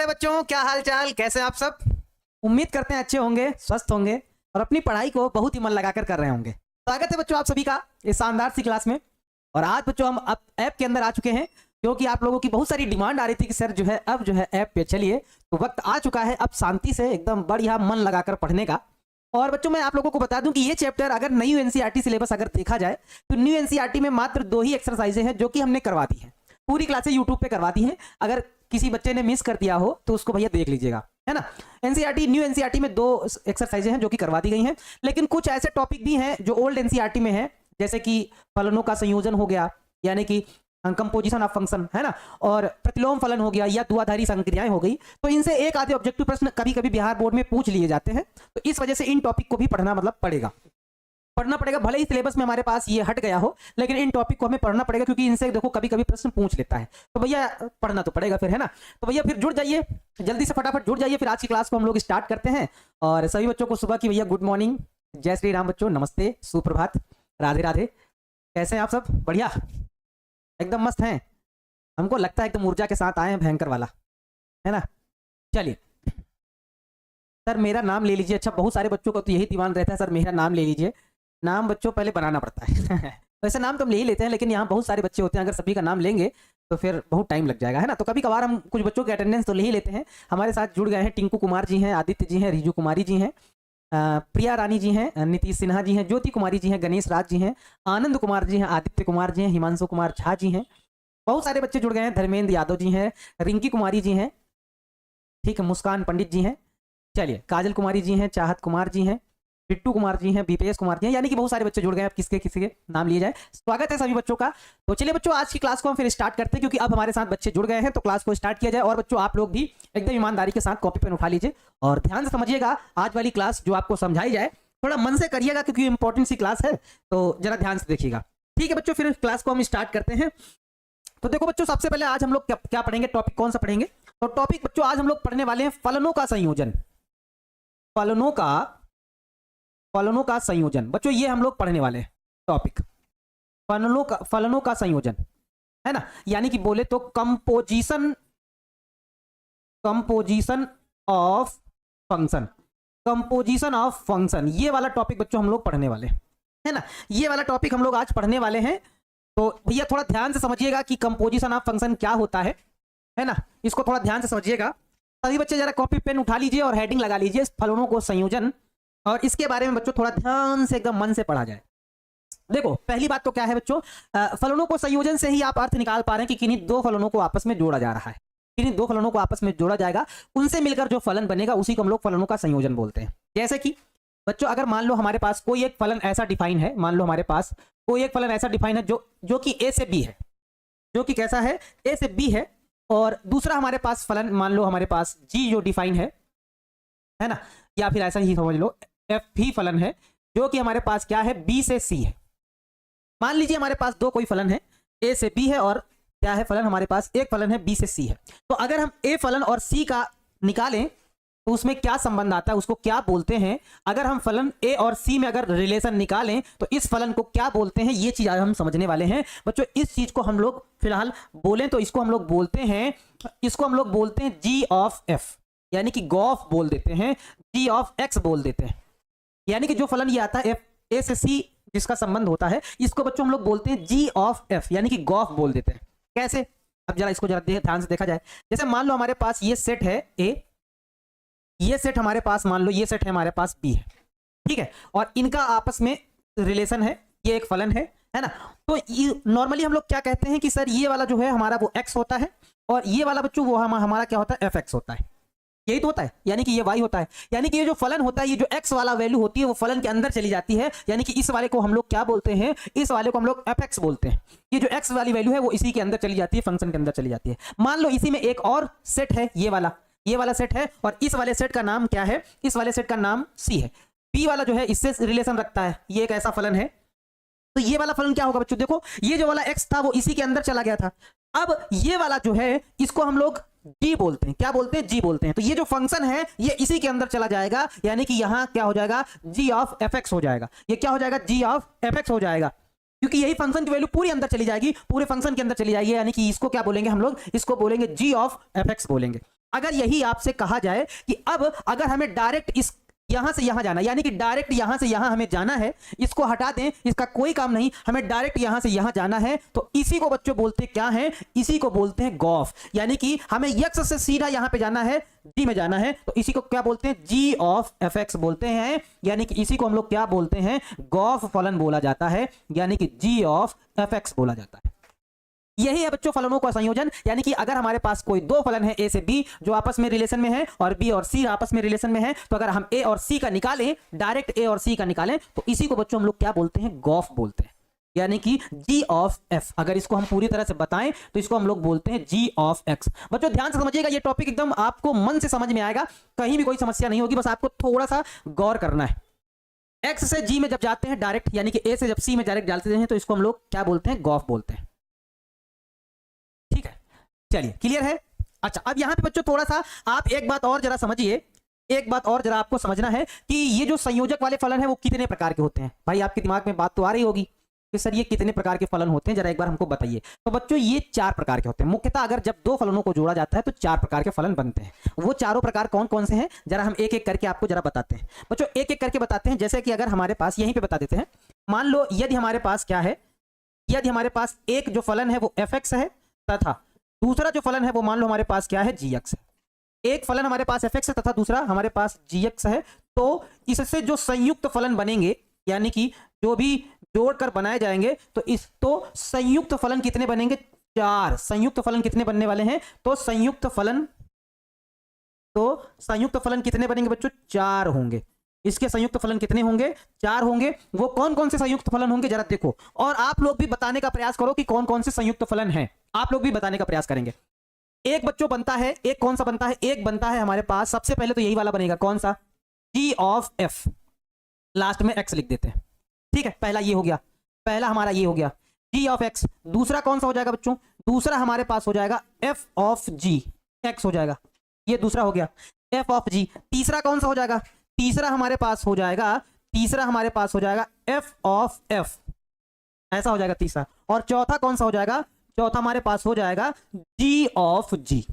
प्यारे बच्चों, क्या हाल चाल, कैसे आप सब। उम्मीद करते हैं अच्छे होंगे, स्वस्थ होंगे और अपनी पढ़ाई को बहुत ही मन लगाकर कर रहे होंगे। स्वागत है बच्चों आप सभी का इस शानदार सी क्लास में। और आज बच्चों हम अब ऐप के अंदर आ चुके हैं, क्योंकि आप लोगों की बहुत सारी डिमांड आ रही थी कि सर जो है अब जो है ऐप पे चलिए। तो वक्त आ चुका है अब शांति से एकदम बढ़िया मन लगाकर पढ़ने का। और बच्चों मैं आप लोगों को बता दूं कि ये चैप्टर अगर न्यू एनसीईआरटी सिलेबस अगर देखा जाए तो न्यू एनसीईआरटी में मात्र 2 ही एक्सरसाइजें हैं जो कि हमने करवा दी हैं। पूरी क्लासें यूट्यूब पे करवा दी हैं। अगर किसी बच्चे ने मिस कर दिया हो तो उसको भैया देख लीजिएगा, है ना। एनसीईआरटी न्यू एनसीईआरटी में 2 एक्सरसाइजें हैं जो कि करवा दी गई हैं, लेकिन कुछ ऐसे टॉपिक भी हैं जो ओल्ड एनसीईआरटी में है, जैसे कि फलनों का संयोजन हो गया, यानी कि कंपोजिशन ऑफ फंक्शन, है ना, और प्रतिलोम फलन हो गया या द्विआधारी संक्रियाएं हो गई। तो इनसे एक आधे ऑब्जेक्टिव प्रश्न कभी कभी बिहार बोर्ड में पूछ लिए जाते हैं, तो इस वजह से इन टॉपिक को भी पढ़ना पढ़ना पड़ेगा। भले ही सिलेबस में हमारे पास ये हट गया हो, लेकिन इन टॉपिक को हमें पढ़ना पड़ेगा, क्योंकि इनसे देखो कभी कभी प्रश्न पूछ लेता है। तो भैया पढ़ना तो पड़ेगा फिर, है ना। तो भैया फिर जुड़ जाइए, जल्दी से फटाफट जुड़ जाइए। फिर आज की क्लास को हम लोग स्टार्ट करते हैं। और सभी बच्चों को सुबह की भैया गुड मॉर्निंग, जय श्री राम बच्चों, नमस्ते, सुप्रभात, राधे राधे। कैसे हैं आप सब? बढ़िया, एकदम मस्त हैं। हमको लगता है एकदम ऊर्जा के साथ आए हैं, भयंकर वाला, है ना। चलिए सर मेरा नाम ले लीजिए। अच्छा, बहुत सारे बच्चों को तो यही दीवान रहता है, सर मेरा नाम ले लीजिए। नाम बच्चों पहले बनाना पड़ता है वैसे नाम तो हम ले ही लेते हैं, लेकिन यहाँ बहुत सारे बच्चे होते हैं, अगर सभी का नाम लेंगे तो फिर बहुत टाइम लग जाएगा, है ना। तो कभी कभार हम कुछ बच्चों के अटेंडेंस तो ले ही लेते हैं। हमारे साथ जुड़ गए हैं टिंकू कुमार जी हैं, आदित्य जी हैं, रिजू कुमारी जी हैं, प्रिया रानी जी हैं, नीतीश सिन्हा जी हैं, ज्योति कुमारी जी हैं, गणेश राज जी हैं, आनंद कुमार जी हैं, आदित्य कुमार जी हैं, हिमांशु कुमार झा जी हैं। बहुत सारे बच्चे जुड़ गए हैं, धर्मेंद्र यादव जी हैं, रिंकी कुमारी जी हैं, ठीक है, मुस्कान पंडित जी हैं, चलिए काजल कुमारी जी हैं, चाहत कुमार जी हैं, बिट्टू कुमार जी हैं, बीपीएस कुमार जी हैं, यानी कि बहुत सारे बच्चे जुड़ गए हैं। अब किसके किसी के नाम लिए जाए। स्वागत है सभी बच्चों का। तो चलिए बच्चों आज की क्लास को हम फिर स्टार्ट करते हैं, क्योंकि अब हमारे साथ बच्चे जुड़ गए हैं, तो क्लास को स्टार्ट किया जाए। और बच्चों आप लोग भी एकदम ईमानदारी के साथ कॉपी पेन उठा लीजिए और ध्यान से समझिएगा। आज वाली क्लास जो आपको समझाई जाए थोड़ा मन से करिएगा, क्योंकि इंपॉर्टेंट सी क्लास है, तो जरा ध्यान से देखिएगा। ठीक है बच्चों, फिर क्लास को हम स्टार्ट करते हैं। तो देखो बच्चों, सबसे पहले आज हम लोग क्या पढ़ेंगे, टॉपिक कौन सा पढ़ेंगे। तो टॉपिक बच्चों आज हम लोग पढ़ने वाले हैं फलनों का संयोजन। फलनों का संयोजन बच्चों, ये हम लोग पढ़ने वाले हैं टॉपिक, फलनों का संयोजन, है ना। यानी कि बोले तो कंपोजिशन ऑफ फंक्शन, ये वाला टॉपिक बच्चों हम लोग पढ़ने वाले हैं, है ना। ये वाला टॉपिक हम लोग आज पढ़ने वाले हैं। तो भैया थोड़ा ध्यान से समझिएगा कि कंपोजिशन ऑफ फंक्शन क्या होता है ना। इसको थोड़ा ध्यान से समझिएगा। सभी बच्चे जरा कॉपी पेन उठा लीजिए और हेडिंग लगा लीजिए फलनों को संयोजन, और इसके बारे में बच्चों थोड़ा ध्यान से एकदम मन से पढ़ा जाए। देखो पहली बात तो क्या है बच्चों, फलनों को संयोजन से ही आप अर्थ निकाल पा रहे हैं कि किन्हीं 2 फलनों को आपस में जोड़ा जा रहा है, किन्हीं 2 फलनों को आपस में जोड़ा जाएगा, उनसे मिलकर जो फलन बनेगा उसी को हम लोग फलनों का संयोजन बोलते हैं। जैसे कि बच्चों अगर मान लो हमारे पास कोई एक फलन ऐसा डिफाइन है, मान लो हमारे पास कोई एक फलन ऐसा डिफाइन है जो कि ए से बी है, जो कि कैसा है, ए से बी है, और दूसरा हमारे पास फलन मान लो हमारे पास जी जो डिफाइन है ना, या फिर ऐसा ही समझ लो एफ भी फलन है जो कि हमारे पास क्या है, बी से सी है। मान लीजिए हमारे पास 2 कोई फलन है, ए से बी है, और क्या है फलन हमारे पास, एक फलन है बी से सी है। तो अगर हम ए फलन और सी का निकालें तो उसमें क्या संबंध आता है, उसको क्या बोलते हैं। अगर हम फलन ए और सी में अगर रिलेशन निकालें तो इस फलन को क्या बोलते हैं, ये चीज आज हम समझने वाले हैं बच्चों। इस चीज को हम लोग फिलहाल बोलें तो इसको हम लोग बोलते हैं जी ऑफ एफ, यानी कि गॉफ बोल देते हैं, जी ऑफ एक्स बोल देते हैं। यानी कि जो फलन ये आता है एफ, ए से सी जिसका संबंध होता है, इसको बच्चों हम लोग बोलते हैं जी ऑफ एफ, यानी कि गॉफ बोल देते हैं। कैसे, अब जरा इसको जरा ध्यान से देखा जाए। जैसे मान लो हमारे पास ये सेट है ए, ये सेट हमारे पास मान लो ये सेट है हमारे पास बी है, ठीक है, और इनका आपस में रिलेशन है, ये एक फलन है ना। तो नॉर्मली हम लोग क्या कहते हैं कि सर ये वाला जो है हमारा वो x होता है, और ये वाला बच्चों वो हमारा क्या होता है, fx होता है। यही तो होता है, यानी कि ये y होता है, यानी कि ये जो फलन होता है, ये जो x वाला वैल्यू होती है वो फलन के अंदर चली जाती है, यानी कि इस वाले को हम लोग क्या बोलते हैं, इस वाले को हम लोग fx बोलते हैं। ये जो x वाली वैल्यू है वो इसी के अंदर चली जाती है, फंक्शन के अंदर चली जाती है। मान लो इसी में एक और सेट है, ये वाला सेट है, और इस वाले सेट का नाम क्या है, इस वाले सेट का नाम सी है। बी वाला जो है इससे रिलेशन रखता है, ये एक ऐसा फलन है। तो ये वाला फलन क्या होगा बच्चों, देखो ये जो वाला x था वो इसी के अंदर चला गया था। अब ये वाला जो है इसको हम लोग g बोलते हैं, क्या बोलते हैं, g बोलते हैं। तो ये जो फंक्शन है ये इसी के अंदर चला जाएगा, यानी कि यहां क्या हो जाएगा, g ऑफ fx हो जाएगा। ये क्या हो जाएगा, g ऑफ fx हो जाएगा, क्योंकि यही फंक्शन की वैल्यू पूरी अंदर चली जाएगी, पूरे फंक्शन के अंदर चली जाएगी, यानी कि इसको क्या बोलेंगे हम लोग, इसको बोलेंगे g ऑफ fx बोलेंगे। अगर यही आपसे कहा जाए कि अब अगर हमें डायरेक्ट इस यहां से यहां जाना, यानी कि डायरेक्ट यहां से यहां हमें जाना है, इसको हटा दें, इसका कोई काम नहीं, हमें डायरेक्ट यहां से यहां जाना है, तो इसी को बच्चों बोलते क्या है, इसी को बोलते हैं गॉफ। यानी कि हमें एक्स से सीधा यहां पे जाना है, जी में जाना है, तो इसी को क्या बोलते हैं, जी ऑफ एफ एक्स बोलते हैं। यानी कि इसी को हम लोग क्या बोलते हैं, गॉफ फलन बोला जाता है, यानी कि जी ऑफ एफ एक्स बोला जाता है। यही है बच्चों फलनों का संयोजन। यानी कि अगर हमारे पास कोई दो फलन है ए से बी जो आपस में रिलेशन में है, और बी और सी आपस में रिलेशन में है, तो अगर हम ए और सी का निकालें, डायरेक्ट ए और सी का निकालें, तो इसी को बच्चों हम लोग क्या बोलते हैं, गॉफ बोलते हैं। यानी कि जी ऑफ एफ, अगर इसको हम पूरी तरह से बताएं तो इसको हम लोग बोलते हैं जी ऑफ एक्स। बच्चों ध्यान से समझिएगा, ये टॉपिक एकदम आपको मन से समझ में आएगा, कहीं भी कोई समस्या नहीं होगी, बस आपको थोड़ा सा गौर करना है। एक्स से जी में जब जाते हैं डायरेक्ट, यानी कि ए से जब सी में डायरेक्ट डालते हैं, तो इसको हम लोग क्या बोलते हैं, गॉफ बोलते हैं। ठीक है, चलिए क्लियर है। अच्छा, अब यहां पे बच्चों थोड़ा सा आप एक बात और जरा समझिए, एक बात और जरा आपको समझना है कि ये जो संयोजक वाले फलन है वो कितने प्रकार के होते हैं। भाई आपके दिमाग में बात तो आ रही होगी कि सर ये कितने प्रकार के फलन होते हैं, जरा एक बार हमको बताइए। तो बच्चों ये 4 प्रकार के होते हैं मुख्यतः। अगर जब दो फलनों को जोड़ा जाता है तो 4 प्रकार के फलन बनते हैं। वो चारों प्रकार कौन कौन से हैं, जरा हम एक एक करके आपको जरा बताते हैं। बच्चों एक एक करके बताते हैं। जैसे कि अगर हमारे पास यहीं पे बता देते हैं, मान लो यदि हमारे पास क्या है, यदि हमारे पास एक जो फलन है वो एफ एक्स है, तथा दूसरा जो फलन है वो मान लो हमारे पास क्या है, जी एक्स है। एक फलन हमारे पास एफ एक्स है तथा दूसरा हमारे पास जी एक्स है, तो इससे जो संयुक्त फलन बनेंगे, यानी कि जो भी जोड़कर बनाए जाएंगे, तो संयुक्त फलन कितने बनेंगे, 4। संयुक्त फलन कितने बनने वाले हैं, तो संयुक्त फलन कितने बनेंगे बच्चों, 4 होंगे। इसके संयुक्त फलन कितने होंगे, 4 होंगे। वो कौन कौन से संयुक्त फलन होंगे जरा देखो, और आप लोग भी बताने का प्रयास करो कि कौन कौन से संयुक्त फलन हैं, आप लोग भी बताने का प्रयास करेंगे। एक बच्चों बनता है, एक कौन सा बनता है, एक बनता है हमारे पास, सबसे पहले तो यही वाला बनेगा, कौन सा, जी ऑफ एफ, लास्ट में एक्स लिख देते हैं। ठीक है, पहला ये हो गया, पहला हमारा ये हो गया जी ऑफ एक्स। दूसरा कौन सा हो जाएगा बच्चों, दूसरा हमारे पास हो जाएगा एफ ऑफ जी एक्स हो जाएगा, ये दूसरा हो गया एफ ऑफ जी। तीसरा कौन सा हो जाएगा, तीसरा हमारे पास हो जाएगा एफ ऑफ एफ, ऐसा हो जाएगा तीसरा। और चौथा कौन सा हो जाएगा, चौथा हमारे पास हो जाएगा जी ऑफ जी,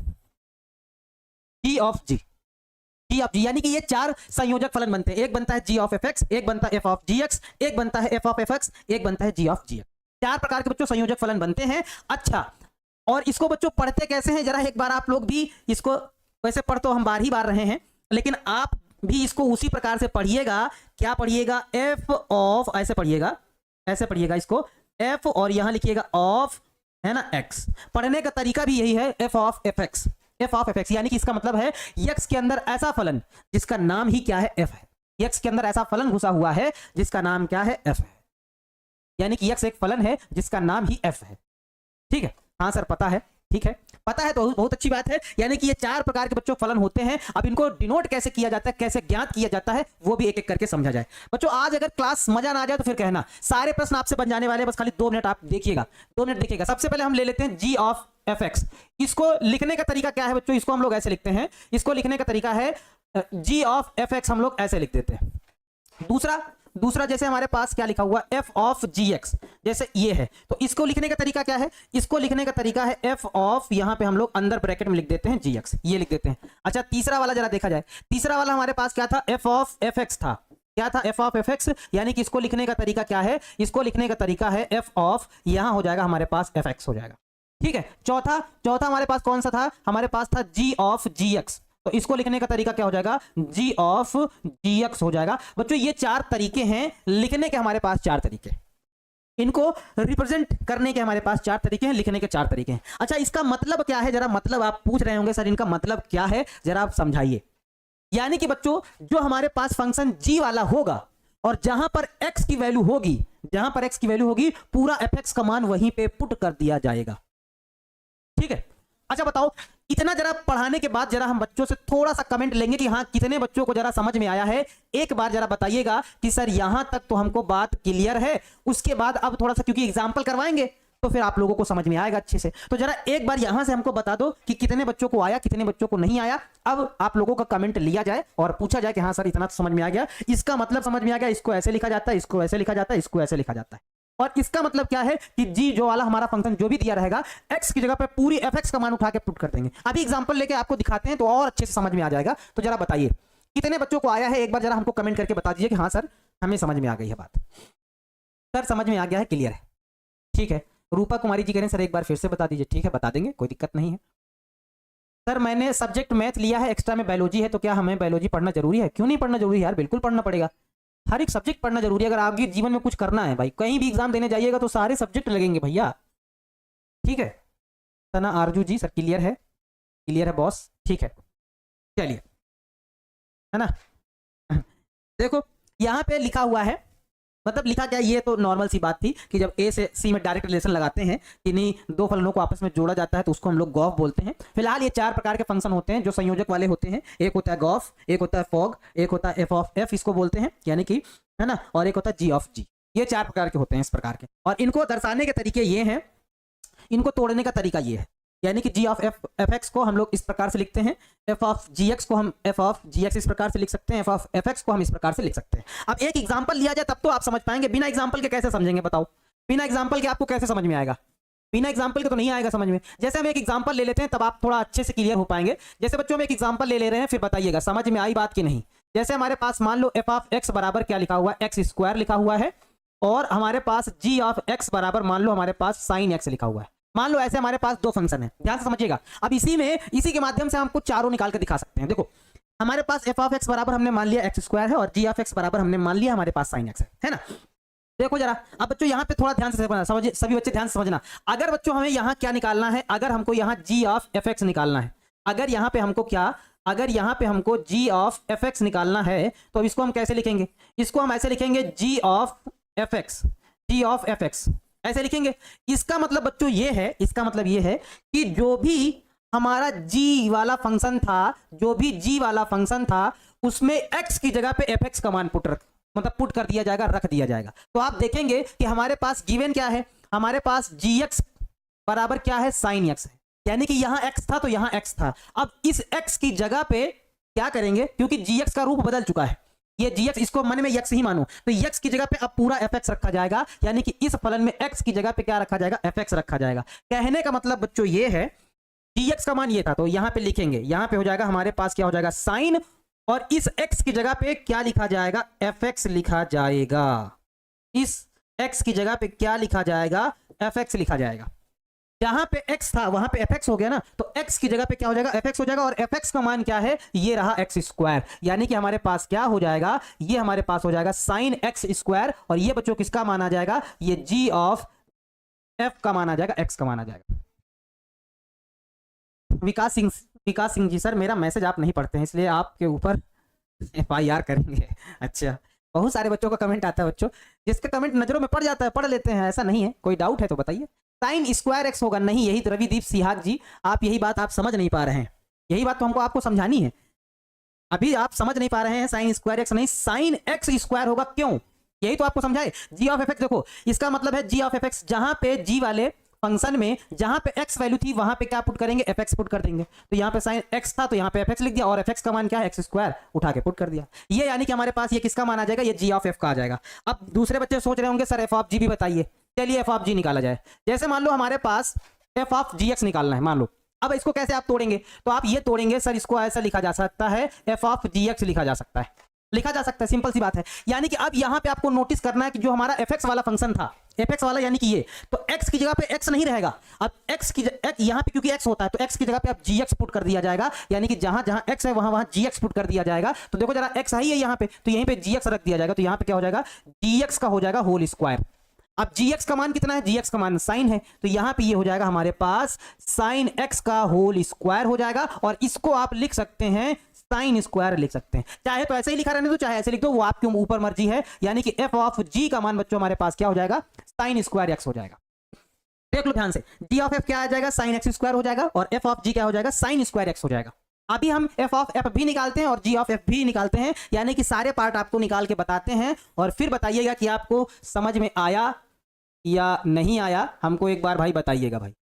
यानी कि ये 4 संयोजक फलन बनते हैं। एक बनता है जी ऑफ एफ एक्स, एक बनता है एफ ऑफ जी एक्स, एक बनता है एफ ऑफ एफ एक्स, एक बनता है जी ऑफ जी एक्स। 4 प्रकार के बच्चों संयोजक फलन बनते हैं। अच्छा, और इसको बच्चों पढ़ते कैसे हैं, जरा एक बार आप लोग भी इसको, वैसे पढ़ तो हम बार ही बार रहे हैं, लेकिन आप भी इसको उसी प्रकार से पढ़िएगा। क्या पढ़िएगा, एफ ऑफ, ऐसे पढ़िएगा इसको, एफ और यहां लिखिएगा ऑफ, है ना, एक्स। पढ़ने का तरीका भी यही है, एफ ऑफ एफ एक्स, यानी कि इसका मतलब है एक्स के अंदर ऐसा फलन जिसका नाम ही क्या है, एफ है। एक्स के अंदर ऐसा फलन घुसा हुआ है जिसका नाम क्या है, एफ है। यानी कि एक्स एक फलन है जिसका नाम ही एफ है। ठीक है, हाँ सर पता है, ठीक है, पता है तो बहुत अच्छी बात है। यानी कि ये 4 प्रकार के बच्चों फलन होते हैं। अब इनको डिनोट कैसे किया जाता है, कैसे ज्ञात किया जाता है, वो भी एक एक करके समझा जाए। बच्चों आज अगर क्लास मजा ना आ जाए तो फिर कहना, सारे प्रश्न आपसे बन जाने वाले हैं, बस खाली 2 मिनट आप देखिएगा, 2 मिनट देखिएगा। सबसे पहले हम ले लेते हैं जी ऑफ एफ एक्स। इसको लिखने का तरीका क्या है बच्चों, इसको हम लोग ऐसे लिखते हैं, इसको लिखने का तरीका है जी ऑफ एफ एक्स, हम लोग ऐसे लिख देते हैं। दूसरा जैसे हमारे पास क्या लिखा हुआ, एफ ऑफ जी एक्स, जैसे ये है, तो इसको लिखने का तरीका क्या है, इसको लिखने का तरीका है एफ ऑफ, यहां पे हम लोग अंदर ब्रैकेट में लिख देते हैं जी एक्स, ये लिख देते हैं। अच्छा, तीसरा वाला जरा देखा जाए, तीसरा वाला हमारे पास क्या था, एफ ऑफ एफ एक्स था। क्या था, एफ ऑफ एफ एक्स, यानी कि इसको लिखने का तरीका क्या है, इसको लिखने का तरीका है एफ ऑफ, यहां हो जाएगा हमारे पास एफ एक्स हो जाएगा। ठीक है, चौथा हमारे पास कौन सा था, हमारे पास था जी ऑफ जी एक्स, तो इसको लिखने का तरीका क्या हो जाएगा, जी ऑफ जी एक्स हो जाएगा। बच्चों ये 4 तरीके हैं लिखने के, हमारे पास 4 तरीके, इनको रिप्रेजेंट करने के हमारे पास 4 तरीके हैं, लिखने के 4 तरीके हैं। अच्छा, इसका मतलब क्या है, जरा मतलब आप पूछ रहे होंगे सर इनका मतलब क्या है, जरा आप समझाइए। यानी कि बच्चों जो हमारे पास फंक्शन जी वाला होगा और जहां पर x की वैल्यू होगी, पूरा fx का मान वहीं पे पुट कर दिया जाएगा। ठीक है, अच्छा बताओ, इतना जरा पढ़ाने के बाद जरा हम बच्चों से थोड़ा सा कमेंट लेंगे कि हाँ कितने बच्चों को जरा समझ में आया है। एक बार जरा बताइएगा कि सर यहां तक तो हमको बात क्लियर है। उसके बाद अब थोड़ा सा, क्योंकि एग्जाम्पल करवाएंगे तो फिर आप लोगों को समझ में आएगा अच्छे से, तो जरा एक बार यहां से हमको बता दो कि कितने बच्चों को आया, कितने बच्चों को नहीं आया। अब आप लोगों का कमेंट लिया जाए और पूछा जाए कि हाँ सर इतना तो समझ में आ गया, इसका मतलब समझ में आ गया, इसको ऐसे लिखा जाता है, इसको ऐसे लिखा जाता है, इसको ऐसे लिखा जाता है। और इसका मतलब क्या है कि जी जो वाला हमारा फंक्शन जो भी दिया रहेगा x की जगह पे पूरी fx का मान उठा के पुट कर देंगे। अभी एग्जांपल लेके आपको दिखाते हैं तो और अच्छे से समझ में आ जाएगा। तो जरा बताइए कितने बच्चों को आया है, एक बार जरा हमको कमेंट करके बता दीजिए कि हाँ सर हमें समझ में आ गई है बात, सर समझ में आ गया है, क्लियर है, ठीक है। रूपा कुमारी जी कह रहे हैं सर एक बार फिर से बता दीजिए, ठीक है बता देंगे, कोई दिक्कत नहीं है। सर मैंने सब्जेक्ट मैथ लिया है, एक्स्ट्रा में बायोलॉजी है, तो क्या हमें बायोलॉजी पढ़ना जरूरी है? क्यों नहीं पढ़ना जरूरी है यार, बिल्कुल पढ़ना पड़ेगा। हर एक सब्जेक्ट पढ़ना जरूरी है। अगर आपके जीवन में कुछ करना है भाई, कहीं भी एग्जाम देने जाइएगा तो सारे सब्जेक्ट लगेंगे भैया, ठीक है। सना आरजू जी सर क्लियर है, क्लियर है बॉस, ठीक है चलिए, है ना। देखो यहाँ पे लिखा हुआ है, मतलब लिखा क्या, ये तो नॉर्मल सी बात थी कि जब ए से सी में डायरेक्ट रिलेशन लगाते हैं कि नहीं दो फलनों को आपस में जोड़ा जाता है तो उसको हम लोग गॉफ बोलते हैं। फिलहाल ये 4 प्रकार के फंक्शन होते हैं जो संयोजक वाले होते हैं। एक होता है गॉफ, एक होता है फॉग, एक होता है एफ ऑफ एफ इसको बोलते हैं यानी कि, है ना, और एक होता है जी ऑफ जी। ये 4 प्रकार के होते हैं इस प्रकार के, और इनको दर्शाने के तरीके ये हैं, इनको तोड़ने का तरीका ये है, यानी कि जी ऑफ एफ एक्स को हम लोग इस प्रकार से लिखते हैं, एफ ऑफ जी एक्स को हम एफ ऑफ जी एक्स इस प्रकार से लिख सकते हैं, एफ ऑफ एफ एक्स को हम इस प्रकार से लिख सकते हैं। अब एक एग्जांपल लिया जाए तब तो आप समझ पाएंगे, बिना एग्जांपल के कैसे समझेंगे बताओ? बिना एग्जांपल के आपको कैसे समझ में आएगा? बिना एग्जांपल के तो नहीं आएगा समझ में। जैसे हम एक एग्जांपल ले लेते हैं तब आप थोड़ा अच्छे से क्लियर हो पाएंगे। जैसे बच्चों हम एक एग्जांपल ले रहे हैं, फिर बताइएगा समझ में आई बात कि नहीं। जैसे हमारे पास मान लो एफ ऑफ एक्स बराबर क्या लिखा हुआ है, एक्स स्क्वायर लिखा हुआ है, और हमारे पास जी ऑफ एक्स बराबर मान लो हमारे पास साइन एक्स लिखा हुआ है। मान लो ऐसे हमारे पास 2 फंक्शन है, ध्यान से समझिएगा। अब इसी के माध्यम से हम कुछ चारों निकाल कर दिखा सकते हैं। देखो हमारे पास एफ ऑफ एक्स बराबर हमने मान लिया एक्स स्क्वायर है, और जी ऑफ एक्स बराबर हमने मान लिया हमारे पास साइन एक्स है ना। देखो जरा, अब बच्चों यहाँ पे थोड़ा ध्यान से समझिए, सभी बच्चे ध्यान से समझना। अगर बच्चों हमें यहाँ क्या निकालना है, अगर हमको यहाँ जी ऑफ एफ एक्स निकालना है, अगर यहाँ पे हमको क्या, अगर यहाँ पे हमको जी ऑफ एफ एक्स निकालना है तो इसको हम कैसे लिखेंगे? इसको हम ऐसे लिखेंगे G of F X, G of F X ऐसे लिखेंगे। इसका मतलब बच्चों ये है, इसका मतलब ये है कि जो भी हमारा जी वाला फंक्शन था, जो भी जी वाला फंक्शन था उसमें एक्स की जगह पे एफ एक्स का मान पुट कर दिया जाएगा, रख दिया जाएगा। तो आप देखेंगे कि हमारे पास गिवन क्या है, हमारे पास जी एक्स बराबर क्या है, साइन एक्स है, यानी कि यहां एक्स था तो यहां एक्स था। अब इस एक्स की जगह पे क्या करेंगे, क्योंकि जी एक्स का रूप बदल चुका है, ये जी एक्स, इसको मन में एक्स ही मानो, तो एक्स की जगह पे अब पूरा एफ एक्स रखा जाएगा, यानी कि इस फलन में एक्स की जगह पे क्या रखा जाएगा, एफ एक्स रखा जाएगा। कहने का मतलब बच्चों ये है, जी एक्स का मान ये था तो यहां पे लिखेंगे, यहां पे हो जाएगा हमारे पास क्या हो जाएगा, साइन, और इस एक्स की जगह पे क्या लिखा जाएगा, एफ एक्स लिखा जाएगा। इस एक्स की जगह पे क्या लिखा जाएगा, एफ एक्स लिखा जाएगा। जहां पे x था वहां पे fx हो गया ना, तो x की जगह पे क्या हो जाएगा, fx हो जाएगा, और fx का मान क्या है, ये रहा x स्क्वायर, यानी कि हमारे पास क्या हो जाएगा, ये हमारे पास हो जाएगा साइन x स्क्वायर, और ये बच्चों किसका मान आ जाएगा, ये g ऑफ f का मान आ जाएगा, x का मान आ जाएगा। विकास सिंह जी सर मेरा मैसेज आप नहीं पढ़ते हैं इसलिए आपके ऊपर FIR करेंगे। अच्छा, बहुत सारे बच्चों का कमेंट आता है बच्चों, जिसका कमेंट नजरों में पड़ जाता है पढ़ लेते हैं, ऐसा नहीं है। कोई डाउट है तो बताइए। साइन स्क्वायर एक्स होगा, नहीं, यही तो रविदीप सिहाग जी, आप यही बात आप समझ नहीं पा रहे हैं, यही बात तो हमको आपको समझानी है। अभी आप समझ नहीं पा रहे हैं, साइन स्क्वायर एक्स नहीं, साइन एक्स स्क्वायर होगा, क्यों, यही तो आपको समझाए। जी ऑफ एफ एक्स, देखो इसका मतलब है जी ऑफ एफ एक्स, जहां पे जी वाले फंक्शन में जहां पे x वैल्यू थी वहां पे क्या पुट करेंगे, fx पुट कर देंगे। तो यहाँ पे साइन x था तो यहाँ पे fx लिख दिया, और fx का मान क्या है, x स्क्वायर उठा के पुट कर दिया। ये यानी कि हमारे पास ये किसका मान आ जाएगा, ये g ऑफ f का आ जाएगा। अब दूसरे बच्चे सोच रहे होंगे सर f ऑफ g भी बताइए, चलिए f ऑफ g निकाला जाए। जैसे मान लो हमारे पास f ऑफ gx निकालना है, मान लो। अब इसको कैसे आप तोड़ेंगे, तो आप ये तोड़ेंगे सर, इसको ऐसा लिखा जा सकता है, f ऑफ gx लिखा जा सकता है, लिखा जा सकता है, सिंपल सी बात है। यानी कि अब यहां पे आपको नोटिस करना है कि जो हमारा fx वाला फंक्शन था, fx वाला यानी कि ये, तो x की जगह पे x नहीं रहेगा। अब x की यहां पे क्योंकि x होता है तो x की जगह पे अब gx पुट कर दिया जाएगा, यानी कि जहां जहां x है वहां वहां gx पुट कर दिया जाएगा। तो देखो जरा x ही है यहां पे, तो यहीं पे gx रख दिया जाएगा, तो यहां पे क्या हो जाएगा, gx का हो जाएगा होल स्क्वायर। अब gx का मान कितना है, gx का मान साइन है, तो यहां पे ये हो जाएगा हमारे पास साइन x का होल स्क्वायर हो जाएगा, और इसको आप लिख सकते हैं साइन स्क्वायर लिख सकते हैं। चाहे तो ऐसे ही लिखा रहने दो, चाहे ऐसे लिख दो, वो आपके ऊपर मर्जी है। यानी कि f ऑफ g का मान बच्चों हमारे पास क्या हो जाएगा, साइन स्क्वायर x हो जाएगा। देख लो ध्यान से, g ऑफ f क्या आ जाएगा, साइन x स्क्वायर हो जाएगा, और f ऑफ g क्या हो जाएगा, साइन स्क्वायर x हो जाएगा। अभी हम f ऑफ f भी निकालते हैं और g ऑफ f भी निकालते हैं, यानी कि सारे पार्ट आपको निकाल के बताते हैं, और फिर बताइएगा कि आपको समझ में आया या नहीं आया, हमको एक बार भाई बताइएगा भाई।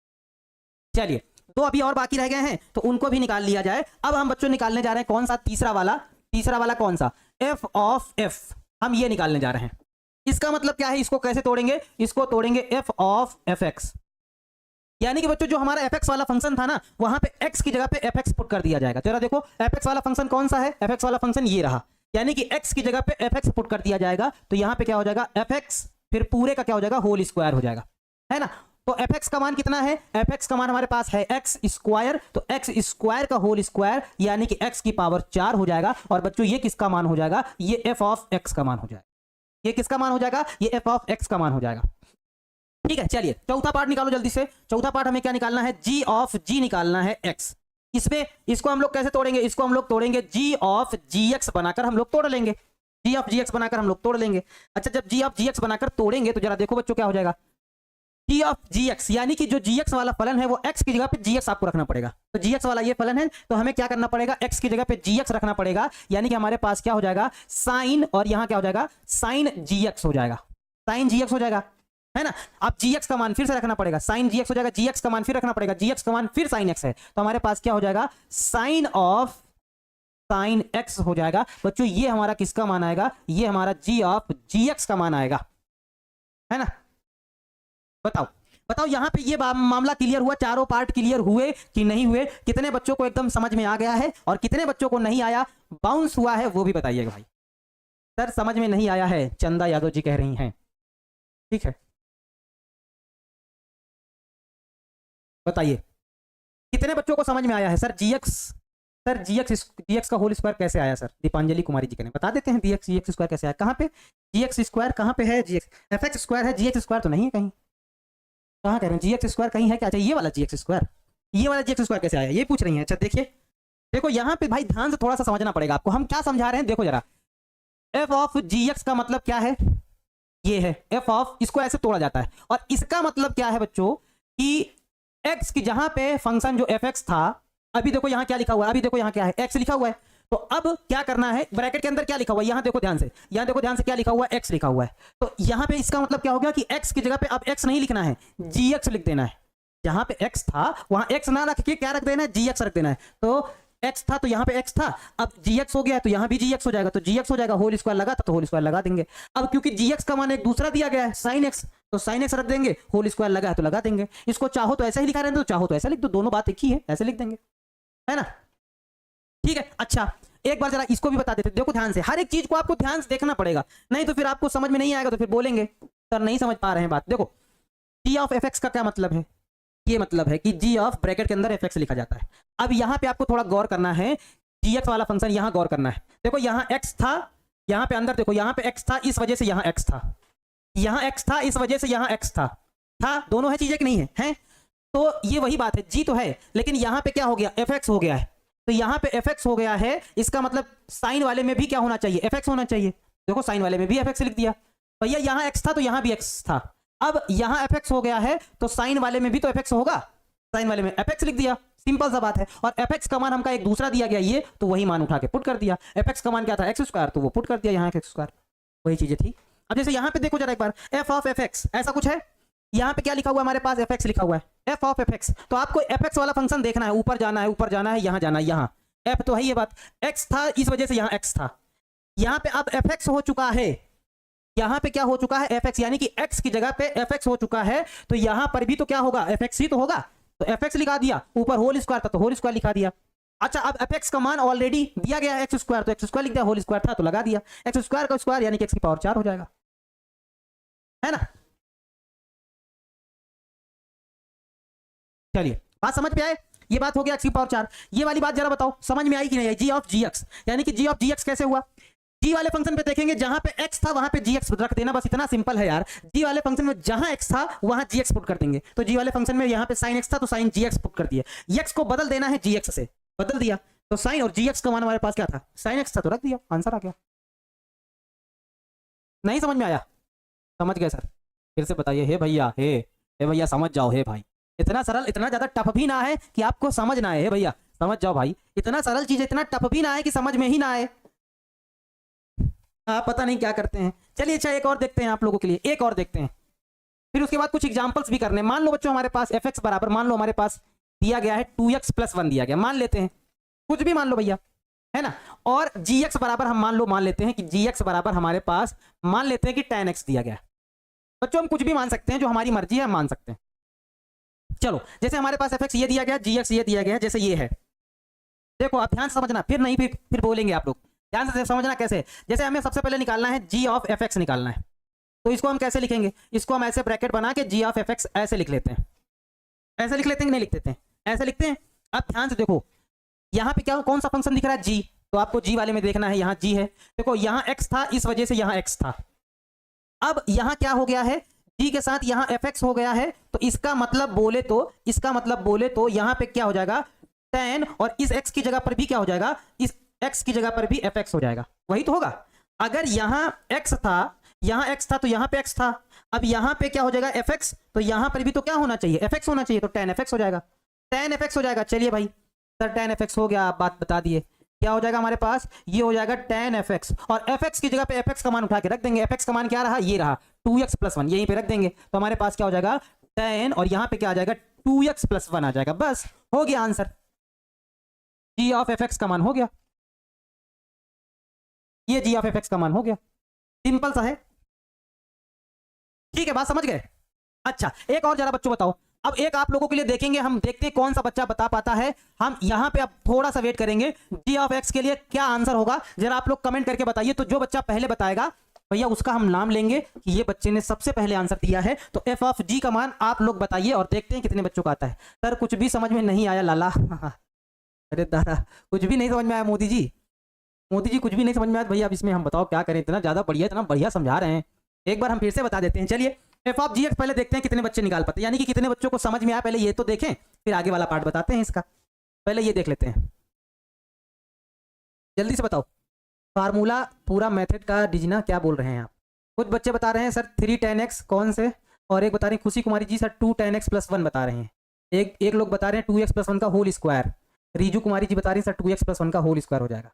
चलिए, तो अभी और बाकी रह गए हैं तो उनको भी निकाल लिया जाए। अब हम बच्चों निकालने जा रहे हैं कौन सा, तीसरा वाला कौन सा, f ऑफ f, हम ये निकालने जा रहे हैं। इसका मतलब क्या है, इसको कैसे तोड़ेंगे, इसको तोड़ेंगे एफ ऑफ एफ एक्स, यानी कि बच्चों जो हमारा एफ एक्स वाला फंक्शन था ना, वहां पे एक्स की जगह पे एफ एक्स पुट कर दिया जाएगा। तेरा देखो एफ एक्स वाला फंक्शन कौन सा है, एफ एक्स वाला फंक्शन ये रहा, यानी कि एक्स की जगह पे एफ एक्स पुट कर दिया जाएगा। तो यहां पे क्या हो जाएगा, एफ एक्स फिर पूरे का क्या हो जाएगा, होल स्क्वायर हो जाएगा, है ना। तो एफ एक्स का मान कितना है, एफ एक्स का मान हमारे पास है एक्स स्क्वायर, तो एक्स स्क्वायर का होल स्क्वायर यानी कि एक्स की पावर 4 हो जाएगा। और बच्चों ये किसका मान हो जाएगा, ये एफ ऑफ एक्स का मान हो जाएगा। ये किसका मान हो जाएगा, ये एफ ऑफ एक्स का मान हो जाएगा। ठीक है, चलिए चौथा पार्ट निकालो जल्दी से। चौथा पार्ट हमें क्या निकालना है, जी ऑफ जी निकालना है एक्स। इसमें इसको हम लोग कैसे तोड़ेंगे, इसको हम लोग तोड़ेंगे जी ऑफ जी एक्स बनाकर हम लोग तोड़ लेंगे, जी ऑफ जी एक्स बनाकर हम लोग तोड़ लेंगे। अच्छा, जब जी ऑफ जी एक्स बनाकर तोड़ेंगे तो जरा देखो बच्चों क्या हो जाएगा, जी ऑफ जी एक्स, यानी कि जो जी एक्स वाला फलन है वो एक्स की जगह पे जी एक्स आपको रखना पड़ेगा। तो जी एक्स वाला ये फलन है, तो हमें क्या करना पड़ेगा, एक्स की जगह पे जी एक्स रखना पड़ेगा, यानी कि हमारे पास क्या हो जाएगा, साइन, और यहां क्या हो जाएगा, साइन जी एक्स हो जाएगा, साइन जी एक्स हो जाएगा, है ना। अब जी एक्स का मान फिर से रखना पड़ेगा, साइन जी एक्स हो जाएगा, जी एक्स का मान फिर रखना पड़ेगा, जी एक्स का मान फिर साइन एक्स है, तो हमारे पास क्या हो जाएगा, साइन ऑफ साइन एक्स हो जाएगा। बच्चों ये हमारा किसका मान आएगा, ये हमारा जी ऑफ जी एक्स का मान आएगा, है ना। बताओ बताओ यहां पे ये मामला क्लियर हुआ, चारों पार्ट क्लियर हुए कि नहीं हुए, कितने बच्चों को एकदम समझ में आ गया है और कितने बच्चों को नहीं आया, बाउंस हुआ है, वो भी बताइएगा भाई। सर समझ में नहीं आया है, चंदा यादव जी कह रही हैं, ठीक है बताइए कितने बच्चों को समझ में आया है। सर जी एक्स, सर जी एक्स का होल स्क्वायर कैसे आया, सर दीपांजलि कुमारी जी करें बता देते हैं, जी एक्स स्क्वायर कैसे आया, कहाँ पे जी एक्स स्क्वायर, कहाँ पे है जी एक्स, एफ एक्स स्क्वायर है, जी एक्स स्क्वायर तो नहीं है कहीं, कहाँ कह रहे हैं, जी एक्स स्क्वायर कहीं है क्या, अच्छा ये वाला जी एक्स स्क्वायर, ये वाला जी एक्स स्क्वायर कैसे आया ये पूछ रही है। अच्छा देखिए, देखो यहाँ पे भाई ध्यान से थोड़ा सा समझना पड़ेगा आपको, हम क्या समझा रहे हैं, देखो जरा, एफ ऑफ जी एक्स का मतलब क्या है, ये है एफ ऑफ, इसको ऐसे तोड़ा जाता है, और इसका मतलब क्या है बच्चों कि एक्स की जहां पे फंक्शन जो एफ एक्स था, अभी देखो यहां क्या लिखा हुआ है, अभी देखो यहां क्या है, एक्स लिखा हुआ है, तो अब क्या करना है, ब्रैकेट के अंदर क्या लिखा हुआ है, यहां देखो ध्यान से, यहां देखो ध्यान से क्या लिखा हुआ है, एक्स लिखा हुआ है, तो यहां पे इसका मतलब क्या हो गया कि एक्स की जगह पे अब एक्स नहीं लिखना है, जी एक्स लिख देना है। जहां पे एक्स था वहां एक्स ना रख के क्या रख देना है, जी एक्स रख देना है। तो एक्स था तो यहाँ पे एक्स था, अब जी एक्स हो गया तो यहाँ भी जी एक्स हो जाएगा, तो जी एक्स हो जाएगा, होल स्क्वायर लगा था तो होल स्क्वायर लगा देंगे। अब क्योंकि जी एक्स का मान एक दूसरा दिया गया है साइन एक्स, तो साइन एक्स रख देंगे, होल स्क्वायर लगा है तो लगा देंगे। इसको चाहो तो ऐसे ही लिखा रहने दो, चाहो तो ऐसा लिख दो, दोनों बात एक ही है, ऐसे लिख देंगे, है ना। ठीक है, अच्छा एक बार जरा इसको भी बता देते, देखो ध्यान से, हर एक चीज को आपको ध्यान से देखना पड़ेगा, नहीं तो फिर आपको समझ में नहीं आएगा, तो फिर बोलेंगे सर नहीं समझ पा रहे हैं बात। देखो जी ऑफ एफ एक्स का क्या मतलब है, ये मतलब है कि जी ऑफ ब्रैकेट के अंदर एफ एक्स लिखा जाता है। अब यहाँ पे आपको थोड़ा गौर करना है, जी एक्स वाला फंक्शन यहाँ गौर करना है, देखो यहाँ एक्स था, यहाँ पे अंदर देखो यहाँ पे एक्स था, इस वजह से यहाँ एक्स था, यहाँ एक्स था, इस वजह से यहाँ एक्स था, दोनों है चीजें कि नहीं है, हैं? तो ये वही बात है, जी तो है, लेकिन यहाँ पे क्या हो गया, एफ एक्स हो गया है, तो यहाँ पे एफ एक्स हो गया है, इसका मतलब साइन वाले में भी क्या होना चाहिए, एफ एक्स होना चाहिए। देखो साइन वाले में भी एफ एक्स लिख दिया, भैया यहाँ एक्स था तो यहाँ भी एक्स था, अब यहाँ एफ एक्स हो गया है तो साइन वाले में भी तो एफ एक्स होगा, साइन वाले में एफ एक्स लिख दिया, सिंपल सा बात है। और एफ एक्स का मान हमका एक दूसरा दिया गया ये, तो वही मान उठा के पुट कर दिया, एफ एक्स का मान क्या था एक्स स्क्वायर, तो वो पुट कर दिया यहाँ एक्स स्क्वायर, वही चीजें थी। अब जैसे यहाँ पे देखो जरा एक बार, एफ ऑफ एफ एक्स ऐसा कुछ है, यहाँ पे क्या लिखा हुआ है हमारे पास, एफ एक्स लिखा हुआ है, एफ ऑफ एफ एक्स, तो आपको एफ एक्स वाला फंक्शन देखना है, ऊपर जाना है, ऊपर जाना है, यहाँ जाना है, यहाँ एफ तो है ये बात, एक्स था इस वजह से यहाँ एक्स था, यहाँ पे अब एफ एक्स हो चुका है, यहाँ पे क्या हो चुका है एफ एक्स, यानी कि एक्स की जगह पे एफ एक्स हो चुका है, तो यहाँ पर भी तो क्या होगा, एफ एक्स ही तो होगा, तो एफ एक्स लिखा दिया, ऊपर होल स्क्वायर था तो होल स्क्वायर लिखा दिया। अच्छा अब एफ एक्स का मान ऑलरेडी दिया गया है एक्स स्क्वायर, तो एक्स स्क्वायर लिख दिया, होल स्क्वायर था तो लगा दिया, एक्स स्क्वायर का स्क्वायर यानी कि एक्स की पावर 4 हो जाएगा, है ना। चलिए बात समझ पे आए, ये बात हो गया एक्स की पावर 4। ये वाली बात जरा बताओ समझ में आई कि नहीं आई, जी ऑफ जी एक्स, यानी कि जी ऑफ जी एक्स कैसे हुआ, जी वाले फंक्शन पे देखेंगे जहां पे x था वहां पे gx रख देना, बस इतना सिंपल है यार। जी वाले फंक्शन में जहां x था वहां gx पुट कर देंगे, तो जी वाले फंक्शन में यहां पे sin x था तो sin gx पुट कर दिया, x को बदल देना है gx से, बदल दिया, तो sin और gx का मान हमारे पास क्या था, sin x था तो रख दिया, आंसर आ गया। नहीं समझ में आया, समझ गए सर, फिर से बताइए, हे भैया, हे भैया समझ जाओ, हे भाई इतना सरल, इतना ज्यादा टफ भी ना है कि आपको समझ ना आए, हे भैया समझ जाओ भाई, इतना सरल चीज इतना टफ भी ना है कि समझ में ही ना आए, आप पता नहीं क्या करते हैं। चलिए अच्छा एक और देखते हैं आप लोगों के लिए, एक और देखते हैं, फिर उसके बाद कुछ एग्जांपल्स भी करने। मान लो बच्चों हमारे पास एफ एक्स बराबर, मान लो हमारे पास दिया गया है 2x + 1 दिया गया, मान लेते हैं, कुछ भी मान लो भैया, है ना। और gx बराबर हम मान लेते हैं कि gx बराबर हमारे पास मान लेते हैं कि tan x दिया गया है। बच्चों हम कुछ भी मान सकते हैं, जो हमारी मर्जी है हम मान सकते हैं। चलो जैसे हमारे पास fx ये दिया गया, gx ये दिया गया, जैसे ये है। देखो आप ध्यान से समझना, फिर नहीं फिर बोलेंगे आप लोग। ध्यान से समझना कैसे। जैसे हमें सबसे पहले निकालना है g ऑफ fx निकालना है, तो इसको हम कैसे लिखेंगे, इसको हम ऐसे ब्रैकेट बना के g ऑफ fx ऐसे लिख लेते हैं। ऐसे लिख लेते हैं कि नहीं लिख देते हैं, ऐसे लिखते हैं। अब ध्यान से देखो यहाँ पे क्या कौन सा फंक्शन दिख रहा है, g, तो आपको g वाले में देखना है, यहाँ g है। देखो यहाँ x था, इस वजह से यहाँ x था। अब यहाँ क्या हो गया है, g के साथ यहाँ fx हो गया है, तो इसका मतलब बोले तो यहाँ पे क्या हो जाएगा tan, और इस x की जगह पर भी क्या हो जाएगा, इस x की जगह पर भी fx हो जाएगा। वही तो होगा। अगर यहाँ x था, यहाँ x था, तो यहाँ पे x था। अब यहाँ पे क्या हो जाएगा fx, तो यहाँ पर भी तो क्या होना चाहिए, fx होना चाहिए, तो tan fx हो जाएगा, tan fx हो जाएगा। चलिए भाई सर tan fx हो गया, आप बात बता दिए। क्या हो जाएगा हमारे पास, ये हो जाएगा tan fx, और fx की जगह पे fx का मान उठा के रख देंगे। fx का मान क्या रहा, ये रहा 2x + 1, यहीं पे रख देंगे, तो हमारे पास क्या हो जाएगा tan, और यहाँ पे क्या आ जाएगा 2x + 1 आ जाएगा। बस हो गया आंसर, g ऑफ fx का मान हो गया, ये g ऑफ fx का मान हो गया। सिंपल सा है, ठीक है, बात समझ गए। अच्छा एक और जरा बच्चों बताओ, अब एक आप लोगों के लिए देखेंगे, हम देखते हैं कौन सा बच्चा बता पाता है। हम यहाँ पे अब थोड़ा सा वेट करेंगे, g ऑफ x के लिए क्या आंसर होगा, जरा आप लोग कमेंट करके बताइए। तो जो बच्चा पहले बताएगा भैया उसका हम नाम लेंगे कि ये बच्चे ने सबसे पहले आंसर दिया है। तो f ऑफ g का मान आप लोग बताइए और देखते हैं कितने बच्चों का आता है। सर कुछ भी समझ में नहीं आया लाला अरे दादा कुछ भी नहीं समझ में आया मोदी जी कुछ भी नहीं समझ में आया भैया। अब इसमें हम बताओ क्या करें, इतना बढ़िया समझा रहे हैं। एक बार हम फिर से बता देते हैं। चलिए f ऑफ gx पहले देखते हैं कितने बच्चे निकाल पाते हैं, यानी कि कितने बच्चों को समझ में आया। पहले ये तो देखें, फिर आगे वाला पार्ट बताते हैं इसका। पहले ये देख लेते हैं, जल्दी से बताओ फार्मूला पूरा मेथड का डिजना क्या बोल रहे हैं आप। कुछ बच्चे बता रहे हैं सर 3 tan x कौन से, और एक बता रहे हैं खुशी Kumari ji sir 2 tan x + 1 बता रहे हैं। एक लोग बता रहे हैं 2x + 1 का होल स्क्वायर। रीजू कुमारी जी बता रही हैं सर 2x + 1 का होल स्क्वायर हो जाएगा।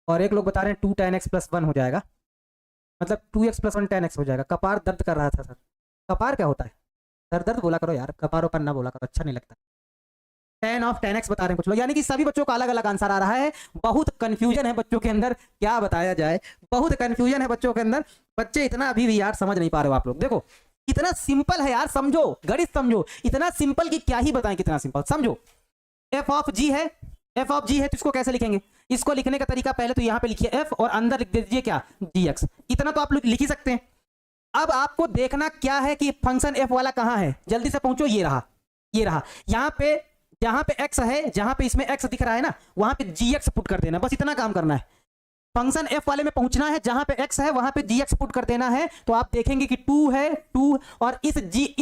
और एक लोग बता रहे हैं 2 tan x + 1 हो जाएगा, मतलब 2x + 1 tan x हो जाएगा। कपार दर्द कर रहा था सर, कपार क्या होता है, सर दर्द बोला करो यार, कपार पर ना बोला करो, अच्छा नहीं लगता। tan ऑफ tan x बता रहे हैं कुछ लोग, यानी कि सभी बच्चों का अलग अलग आंसर आ रहा है। बहुत कंफ्यूजन है बच्चों के अंदर, क्या बताया जाए, बहुत कंफ्यूजन है बच्चों के अंदर। बच्चे इतना अभी भी यार समझ नहीं पा रहे हो आप लोग। देखो इतना सिंपल है यार, समझो गणित समझो, इतना सिंपल कि क्या ही बताएं, कितना सिंपल समझो। f ऑफ g है, f ऑफ g है, तो इसको कैसे लिखेंगे, इसको लिखने का तरीका पहले तो यहाँ पे लिखिए f और अंदर लिख दीजिए क्या gx, इतना तो आप लोग लिख ही सकते हैं। अब आपको देखना क्या है कि फंक्शन f वाला कहाँ है, जल्दी से पहुंचो। ये रहा यहाँ पे, जहां पे x है, जहां पे इसमें x दिख रहा है ना, वहां पे gx पुट कर देना, बस इतना काम करना है। फंक्शन f वाले में पहुंचना है, जहां पे x है वहां पे gx पुट कर देना है। तो आप देखेंगे कि 2 है 2, और इस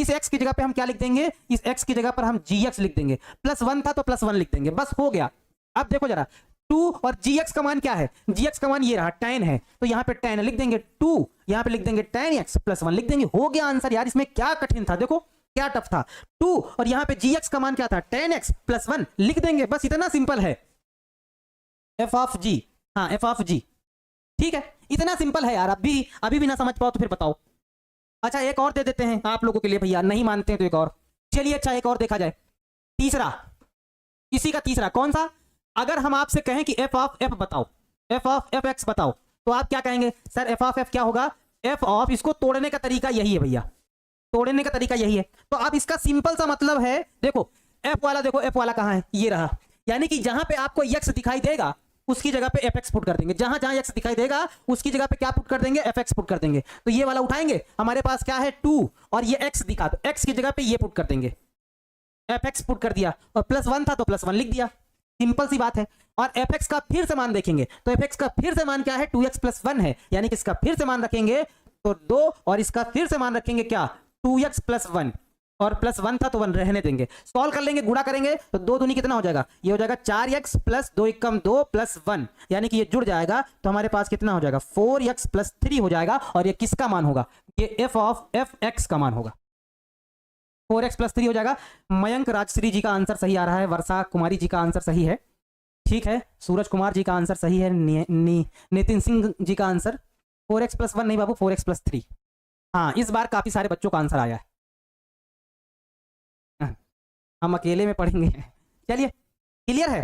x की जगह पे हम क्या लिख देंगे, इस x की जगह पर हम gx लिख देंगे। +1 था तो +1 लिख देंगे, बस हो गया। अब देखो जरा 2 और gx का मान क्या है, gx का मान ये रहा tan है, तो यहाँ पे tan लिख देंगे, 2 यहाँ पे लिख देंगे tan x +1 लिख देंगे, हो गया आंसर। यार इसमें क्या कठिन था, देखो क्या टफ था। 2 और यहाँ पे gx का मान क्या था, tan x +1 लिख देंगे, बस इतना सिंपल है। f ऑफ g, हाँ f ऑफ g, ठीक है, इतना सिंपल है यार। अभी भी ना समझ पाओ तो फिर बताओ। अच्छा एक और दे देते हैं आप लोगों के लिए, भैया नहीं मानते हैं तो एक और। चलिए अच्छा एक और देखा जाए, तीसरा, इसी का तीसरा कौन सा। अगर हम आपसे कहें कि f ऑफ f बताओ, f ऑफ fx बताओ, तो आप क्या कहेंगे, सर f ऑफ f क्या होगा, f ऑफ, इसको तोड़ने का तरीका यही है भैया, तोड़ने का तरीका यही है। तो अब इसका सिंपल सा मतलब है, देखो f वाला, देखो f वाला कहाँ है, ये रहा, यानी कि जहां पे आपको x दिखाई देगा उसकी जगह पे fx पुट कर देंगे, जहां जहां x दिखाई देगा उसकी जगह पे क्या पुट कर देंगे, fx पुट कर देंगे। तो ये वाला उठाएंगे, हमारे पास क्या है 2 और ये x दिखा, तो x की जगह पे ये पुट कर देंगे, fx पुट कर दिया, और +1 था तो +1 लिख दिया, सिंपल सी बात है। और fx का फिर से मान देखेंगे, तो fx का फिर से मान क्या है, 2x + 1 है, यानी कि इसका फिर से मान रखेंगे तो 2, और इसका फिर से मान रखेंगे क्या 2x + 1, और +1 था तो 1 रहने देंगे। सॉल्व कर लेंगे, गुणा करेंगे तो 2 दूनी कितना हो जाएगा, ये हो जाएगा 4x + 2 = 2 + 1, यानी कि ये जुड़ जाएगा, तो हमारे पास कितना हो जाएगा 4x + 3 हो जाएगा। और ये किसका मान होगा, ये f ऑफ fx का मान होगा, 4x + 3 हो जाएगा। मयंक राजश्री जी का आंसर सही आ रहा है, वर्षा कुमारी जी का आंसर सही है, ठीक है, सूरज कुमार जी का आंसर सही है, नितिन सिंह जी का आंसर 4x + 1 नहीं बाबू, 4x + 3। हाँ इस बार काफी सारे बच्चों का आंसर आया है, हम अकेले में पढ़ेंगे। चलिए क्लियर है।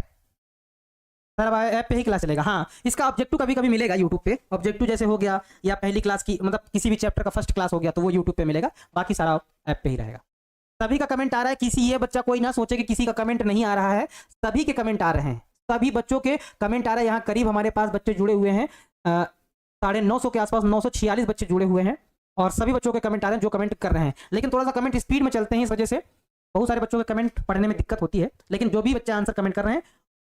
सर अब ऐप पे ही क्लास चलेगा। हाँ, इसका ऑब्जेक्टिव कभी कभी मिलेगा यूट्यूब पे, ऑब्जेक्टिव जैसे हो गया या पहली क्लास की मतलब किसी भी चैप्टर का फर्स्ट क्लास हो गया तो वो यूट्यूब पे मिलेगा, बाकी सारा ऐप पे ही रहेगा। सभी का कमेंट आ रहा है, किसी ये बच्चा कोई ना सोचे कि किसी का कमेंट नहीं आ रहा है, सभी के कमेंट आ रहे हैं, सभी बच्चों के कमेंट आ रहे हैं। यहाँ करीब हमारे पास बच्चे जुड़े हुए हैं 950 के आसपास, 946 बच्चे जुड़े हुए हैं और सभी बच्चों के कमेंट आ रहे हैं जो कमेंट कर रहे हैं। लेकिन थोड़ा सा कमेंट स्पीड में चलते हैं, इस वजह से बहुत सारे बच्चों के कमेंट पढ़ने में दिक्कत होती है, लेकिन जो भी बच्चे आंसर कमेंट कर रहे हैं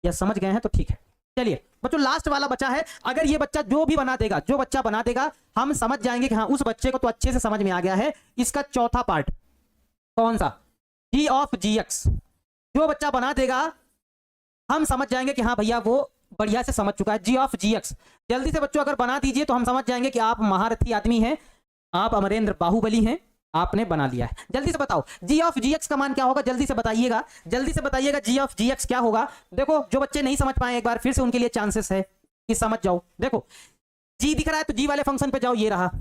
या समझ गए हैं तो ठीक है। चलिए बच्चों, लास्ट वाला बचा है। अगर ये बच्चा जो भी बना देगा, जो बच्चा बना देगा, हम समझ जाएंगे कि हाँ उस बच्चे को तो अच्छे से समझ में आ गया है। इसका चौथा पार्ट कौन सा, जी ऑफ जी एक्स, जो बच्चा बना देगा हम समझ जाएंगे कि हाँ भैया वो बढ़िया से समझ चुका है। जी ऑफ जी एक्स जल्दी से बच्चों अगर बना दीजिए तो हम समझ जाएंगे कि आप महारथी आदमी हैं, आप अमरेंद्र बाहुबली हैं, आपने बना लिया है। जल्दी से बताओ जी ऑफ जी एक्स का मान क्या होगा, जल्दी से बताइएगा, जल्दी से बताइएगा जी ऑफ जी एक्स क्या होगा। देखो जो बच्चे नहीं समझ पाए एक बार फिर से उनके लिए चांसेस है कि समझ जाओ। देखो जी दिख रहा है तो जी वाले फंक्शन पे जाओ, ये रहा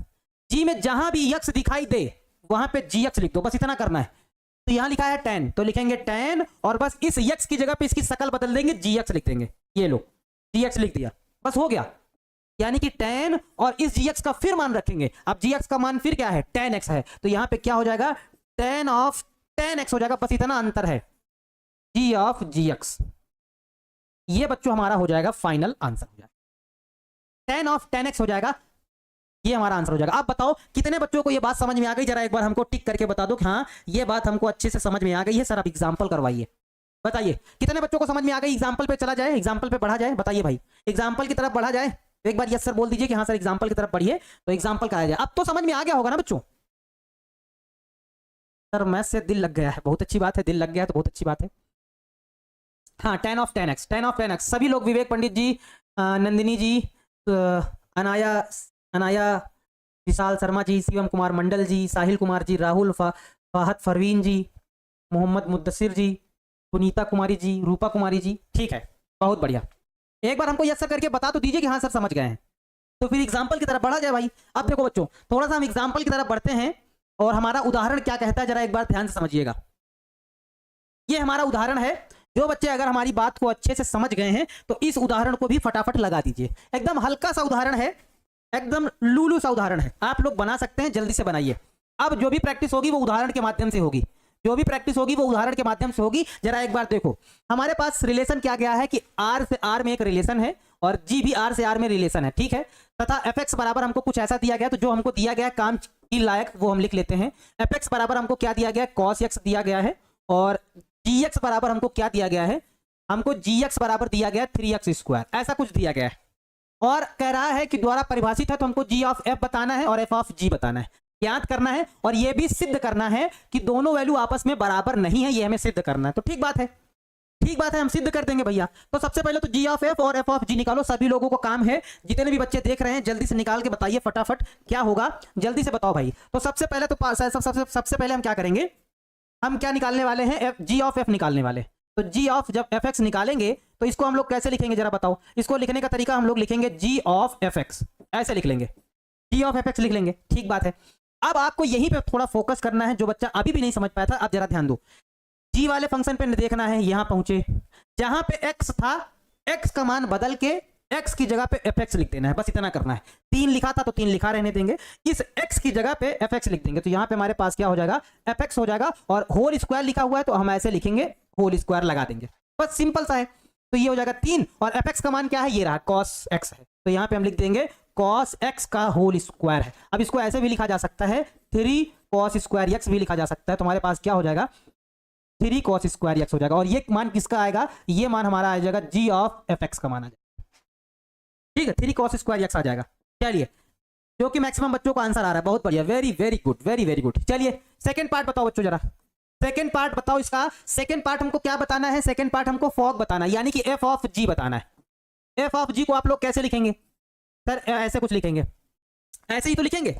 जी में जहां भी यक्स दिखाई दे वहां पे जी एक्स लिख दो, बस इतना करना है। तो यहां लिखा है 10 तो लिखेंगे 10 और बस इस यक्स की जगह पे इसकी शकल बदल देंगे, जी एक्स लिख देंगे। ये लो जी एक्स लिख दिया, बस हो गया। यानी कि 10 और इस gx का फिर मान रखेंगे। अब gx का मान फिर क्या है, 10x है, तो यहां पे क्या हो जाएगा 10 ऑफ 10x हो जाएगा, बस इतना अंतर है, g ऑफ gx। ये बच्चों हमारा हो जाएगा फाइनल आंसर हो जाएगा, 10 ऑफ 10x हो जाएगा, ये हमारा आंसर हो जाएगा। आप बताओ कितने बच्चों को ये बात समझ में आ गई, जरा एक बार हमको टिक करके बता दो कि हाँ ये बात हमको अच्छे से समझ में आ गई है। सर आप एग्जाम्पल करवाइए, बताइए कितने बच्चों को समझ में आ गई। एग्जाम्पल पे चला जाए, एग्जाम्पल पे बढ़ा जाए, बताइए भाई एग्जाम्पल की तरफ बढ़ा जाए। एक बार यस सर बोल दीजिए कि हाँ सर एग्जाम्पल की तरफ बढ़िए, तो एग्जाम्पल कराया जाए। अब तो समझ में आ गया होगा ना बच्चों। सर मैथ से दिल लग गया है, बहुत अच्छी बात है, दिल लग गया है तो बहुत अच्छी बात है। हाँ 10 ऑफ 10x, 10 ऑफ 10x सभी लोग, विवेक पंडित जी, नंदिनी जी, अनाया अनाया, विशाल शर्मा जी, शिवम कुमार मंडल जी, साहिल कुमार जी, राहुल फाहद फरवीन जी, मोहम्मद मुद्दसिर जी, पुनीता कुमारी जी, रूपा कुमारी जी, ठीक है बहुत बढ़िया। एक बार हमको यस सर करके बता तो दीजिए कि हाँ सर समझ गए हैं, तो फिर एग्जाम्पल की तरफ बढ़ा जाए भाई। अब देखो बच्चों थोड़ा सा हम एग्जाम्पल की तरफ बढ़ते हैं और हमारा उदाहरण क्या कहता है जरा एक बार ध्यान से समझिएगा। ये हमारा उदाहरण है, जो बच्चे अगर हमारी बात को अच्छे से समझ गए हैं तो इस उदाहरण को भी फटाफट लगा दीजिए। एकदम हल्का सा उदाहरण है, एकदम लूलू सा उदाहरण है, आप लोग बना सकते हैं, जल्दी से बनाइए। अब जो भी प्रैक्टिस होगी वो उदाहरण के माध्यम से होगी, जो भी प्रैक्टिस होगी वो उदाहरण के माध्यम से होगी। जरा एक बार देखो हमारे पास रिलेशन क्या गया है कि आर से आर में एक रिलेशन है और जी भी आर से आर में रिलेशन है, ठीक है। तथा एफ एक्स बराबर हमको कुछ ऐसा दिया गया, तो जो हमको दिया गया काम की लायक वो हम लिख लेते हैं। एफ एक्स बराबर हमको क्या दिया गया, कॉस एक्स दिया गया है, और जी एक्स बराबर हमको क्या दिया गया है, हमको जी एक्स बराबर दिया गया 3x², ऐसा कुछ दिया गया है। और कह रहा है कि द्वारा परिभाषित है, तो हमको जी ऑफ एफ बताना है और एफ ऑफ जी बताना है, ज्ञात करना है, और यह भी सिद्ध करना है कि दोनों वैल्यू आपस में बराबर नहीं है, ये हमें सिद्ध करना है। तो ठीक बात है, ठीक बात है, हम सिद्ध कर देंगे भैया। तो सबसे पहले तो जी ऑफ एफ और एफ ऑफ जी निकालो, सभी लोगों को काम है, जितने भी बच्चे देख रहे हैं जल्दी से निकाल के बताइए फटाफट क्या होगा, जल्दी से बताओ भाई। तो सबसे पहले तो सबसे पहले हम क्या करेंगे, हम क्या निकालने वाले हैं, जी ऑफ एफ निकालने वाले। तो जी ऑफ जब एफ एक्स निकालेंगे तो इसको हम लोग कैसे लिखेंगे जरा बताओ। इसको लिखने का तरीका हम लोग लिखेंगे जी ऑफ एफ एक्स, ऐसे लिख लेंगे, जी ऑफ एफ एक्स लिख लेंगे, ठीक बात है। अब आपको यहीं पे थोड़ा फोकस करना है, जो बच्चा अभी भी नहीं समझ पाया था, अब जरा ध्यान दो। जी वाले फंक्शन पे देखना है, यहां पहुंचे, जहां पे एक्स था, एक्स का मान बदल के एक्स की जगह पे एफ एक्स लिख देना है, बस इतना करना है। 3 लिखा था तो 3 लिखा रहने देंगे, इस एक्स की जगह पे एफ एक्स लिख देंगे, तो यहां पे हमारे पास क्या हो जाएगा, एफ एक्स हो जाएगा। और होल स्क्वायर लिखा हुआ है तो हम ऐसे लिखेंगे, होल स्क्वायर लगा देंगे, बस सिंपल सा है। तो ये हो जाएगा 3, और एफ एक्स का मान क्या है, ये रहा कॉस एक्स है, तो यहां पे हम लिख देंगे कॉस एक्स का होल स्क्वायर है। अब इसको ऐसे भी लिखा जा सकता है, 3 कॉस स्क्वायर एक्स भी लिखा जा सकता है, तो हमारे पास क्या हो जाएगा, 3 कॉस स्क्वायर एक्स हो जाएगा। और ये मान किसका आएगा, ये मान हमारा आ जाएगा जी ऑफ एफ एक्स का मान आ जाएगा, ठीक है, 3 कॉस स्क्वायर एक्स आ जाएगा। चलिए, जो कि मैक्सिमम बच्चों का आंसर आ रहा है, बहुत बढ़िया, very very good, very very good. चलिए सेकंड पार्ट बताओ बच्चों, जरा सेकंड पार्ट बताओ। इसका सेकंड पार्ट हमको क्या बताना है, सेकंड पार्ट हमको फॉग बताना है, यानी कि एफ ऑफ जी बताना है। एफ ऑफ जी को आप लोग कैसे लिखेंगे सर, ऐसे कुछ लिखेंगे, ऐसे ही तो लिखेंगे,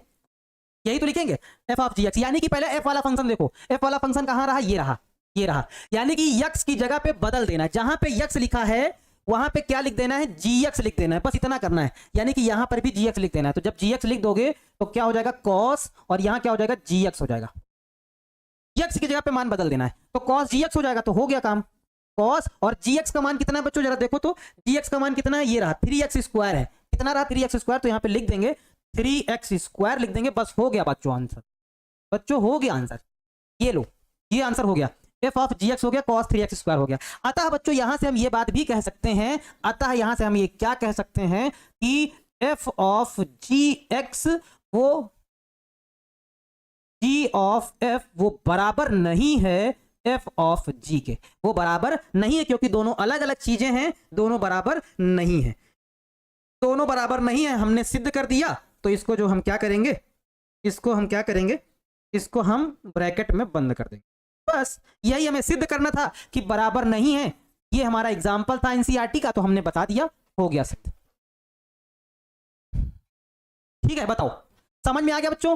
यही तो लिखेंगे एफ ऑफ जी एक्स, यानी कि पहले एफ वाला फंक्शन देखो, एफ वाला फंक्शन कहां रहा, ये रहा, ये रहा, यानी कि यक्स की जगह पे बदल देना है, जहां पे यक्स लिखा है वहां पे क्या लिख देना है, जी एक्स लिख देना है, बस इतना करना है। यानी कि यहां पर भी जी एक्स लिख देना है, तो जब जी एक्स लिख दोगे तो क्या हो जाएगा, कॉस, और यहां क्या हो जाएगा, जी एक्स हो जाएगा। यक्स की जगह पे मान बदल देना है, तो कॉस जी एक्स हो जाएगा, तो हो गया काम। कॉस, और gx का मान कितना है बच्चों, जरा देखो तो gx का मान कितना है, ये रहा 3x² है। कितना रहा 3x², तो यहाँ पे लिख देंगे 3x² लिख देंगे, बस हो गया बच्चों आंसर। बच्चों हो गया आंसर, ये लो ये आंसर हो गया, f ऑफ gx हो गया, cos 3x² हो गया। अतः बच्चों यहां से हम ये बात भी कह सकते हैं, अतः यहां से हम ये क्या कह सकते हैं कि f ऑफ gx वो g ऑफ f वो बराबर नहीं है f ऑफ g के, वो बराबर नहीं है, क्योंकि दोनों अलग अलग चीजें हैं, दोनों बराबर नहीं है, दोनों बराबर नहीं है, हमने सिद्ध कर दिया। तो इसको जो हम क्या करेंगे, इसको हम क्या करेंगे, इसको हम ब्रैकेट में बंद कर देंगे। बस यही हमें सिद्ध करना था कि बराबर नहीं है। ये हमारा एग्जाम्पल था एनसीईआरटी का, तो हमने बता दिया, हो गया सिद्ध। ठीक है, बताओ समझ में आ गया बच्चों?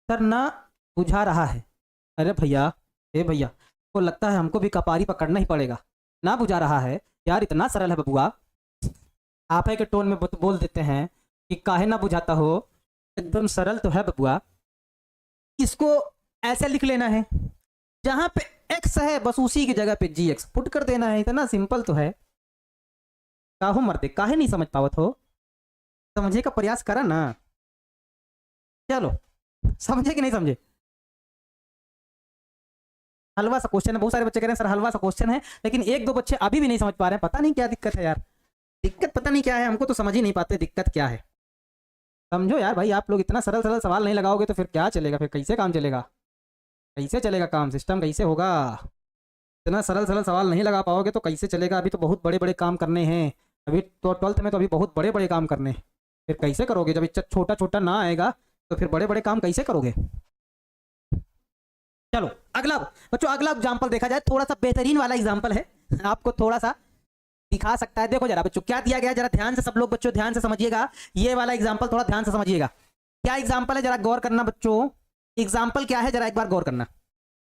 सर ना बुझा रहा है, अरे भैया ए भैया, को लगता है हमको भी कपारी पकड़ना ही पड़ेगा। ना बुझा रहा है यार, इतना सरल है बबुआ, आप है के टोन में बोल देते हैं कि काहे ना बुझाता हो, एकदम सरल तो है बबुआ। इसको ऐसे लिख लेना है, जहां पे x है बस उसी की जगह पे gx पुट कर देना है, इतना सिंपल तो है। काहो मरते, काहे नहीं समझ पावत हो, समझे का प्रयास करा ना। चलो समझे कि नहीं समझे? हलवा सा क्वेश्चन है, बहुत सारे बच्चे कह रहे हैं सर हलवा सा क्वेश्चन है, लेकिन एक दो बच्चे अभी भी नहीं समझ पा रहे हैं, पता नहीं क्या दिक्कत है यार, दिक्कत पता नहीं क्या है, हमको तो समझ ही नहीं पाते दिक्कत क्या है। समझो यार भाई, आप लोग इतना सरल सरल सवाल नहीं लगाओगे तो फिर क्या चलेगा, फिर कैसे काम चलेगा, कैसे चलेगा काम, सिस्टम कैसे होगा? इतना सरल सरल सवाल नहीं लगा पाओगे तो कैसे चलेगा? अभी तो बहुत बड़े बड़े काम करने हैं, अभी तो 12th में तो अभी बहुत बड़े बड़े काम करने हैं, फिर कैसे करोगे? जब छोटा छोटा ना आएगा तो फिर बड़े बड़े काम कैसे करोगे? चलो अगला बच्चों, अगला एग्जाम्पल देखा जाए, थोड़ा सा बेहतरीन वाला एग्जाम्पल है, आपको थोड़ा सा दिखा सकता है। देखो जरा बच्चों क्या दिया गया, जरा ध्यान से सब लोग बच्चों ध्यान से समझिएगा, ये वाला एग्जाम्पल थोड़ा ध्यान से समझिएगा। क्या एग्जाम्पल है जरा गौर करना बच्चों, एग्जाम्पल क्या है जरा एक बार गौर करना।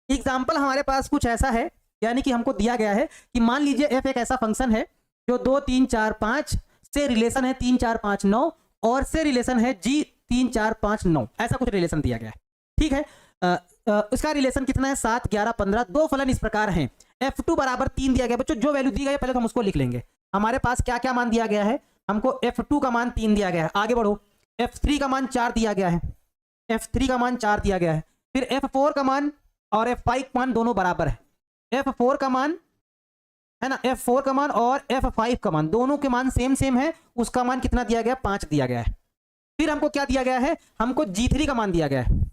एग्जाम्पल हमारे पास कुछ ऐसा है, यानी कि हमको दिया गया है कि मान लीजिए f एक ऐसा फंक्शन है जो 2 3 4 5 से रिलेशन है 3 4 5 9 और से रिलेशन है g 3 4 5 9, ऐसा कुछ रिलेशन दिया गया है। ठीक है, इसका रिलेशन कितना है 7 11 15। दो फलन इस प्रकार हैं, f2 बराबर 3 दिया गया बच्चों, जो वैल्यू दी गई है पहले तो हम उसको लिख लेंगे। हमारे पास क्या क्या मान दिया गया है, हमको f2 का मान 3 दिया गया है, आगे बढ़ो, f3 का मान 4 दिया गया है, f3 का मान 4 दिया गया है, फिर f4 का मान और f5 का मान दोनों बराबर है, f4 का मान है ना, f4 का मान और f5 का मान दोनों के मान सेम सेम है, उसका मान कितना दिया गया 5 दिया गया है। फिर हमको क्या दिया गया है, हमको g3 का मान दिया गया है,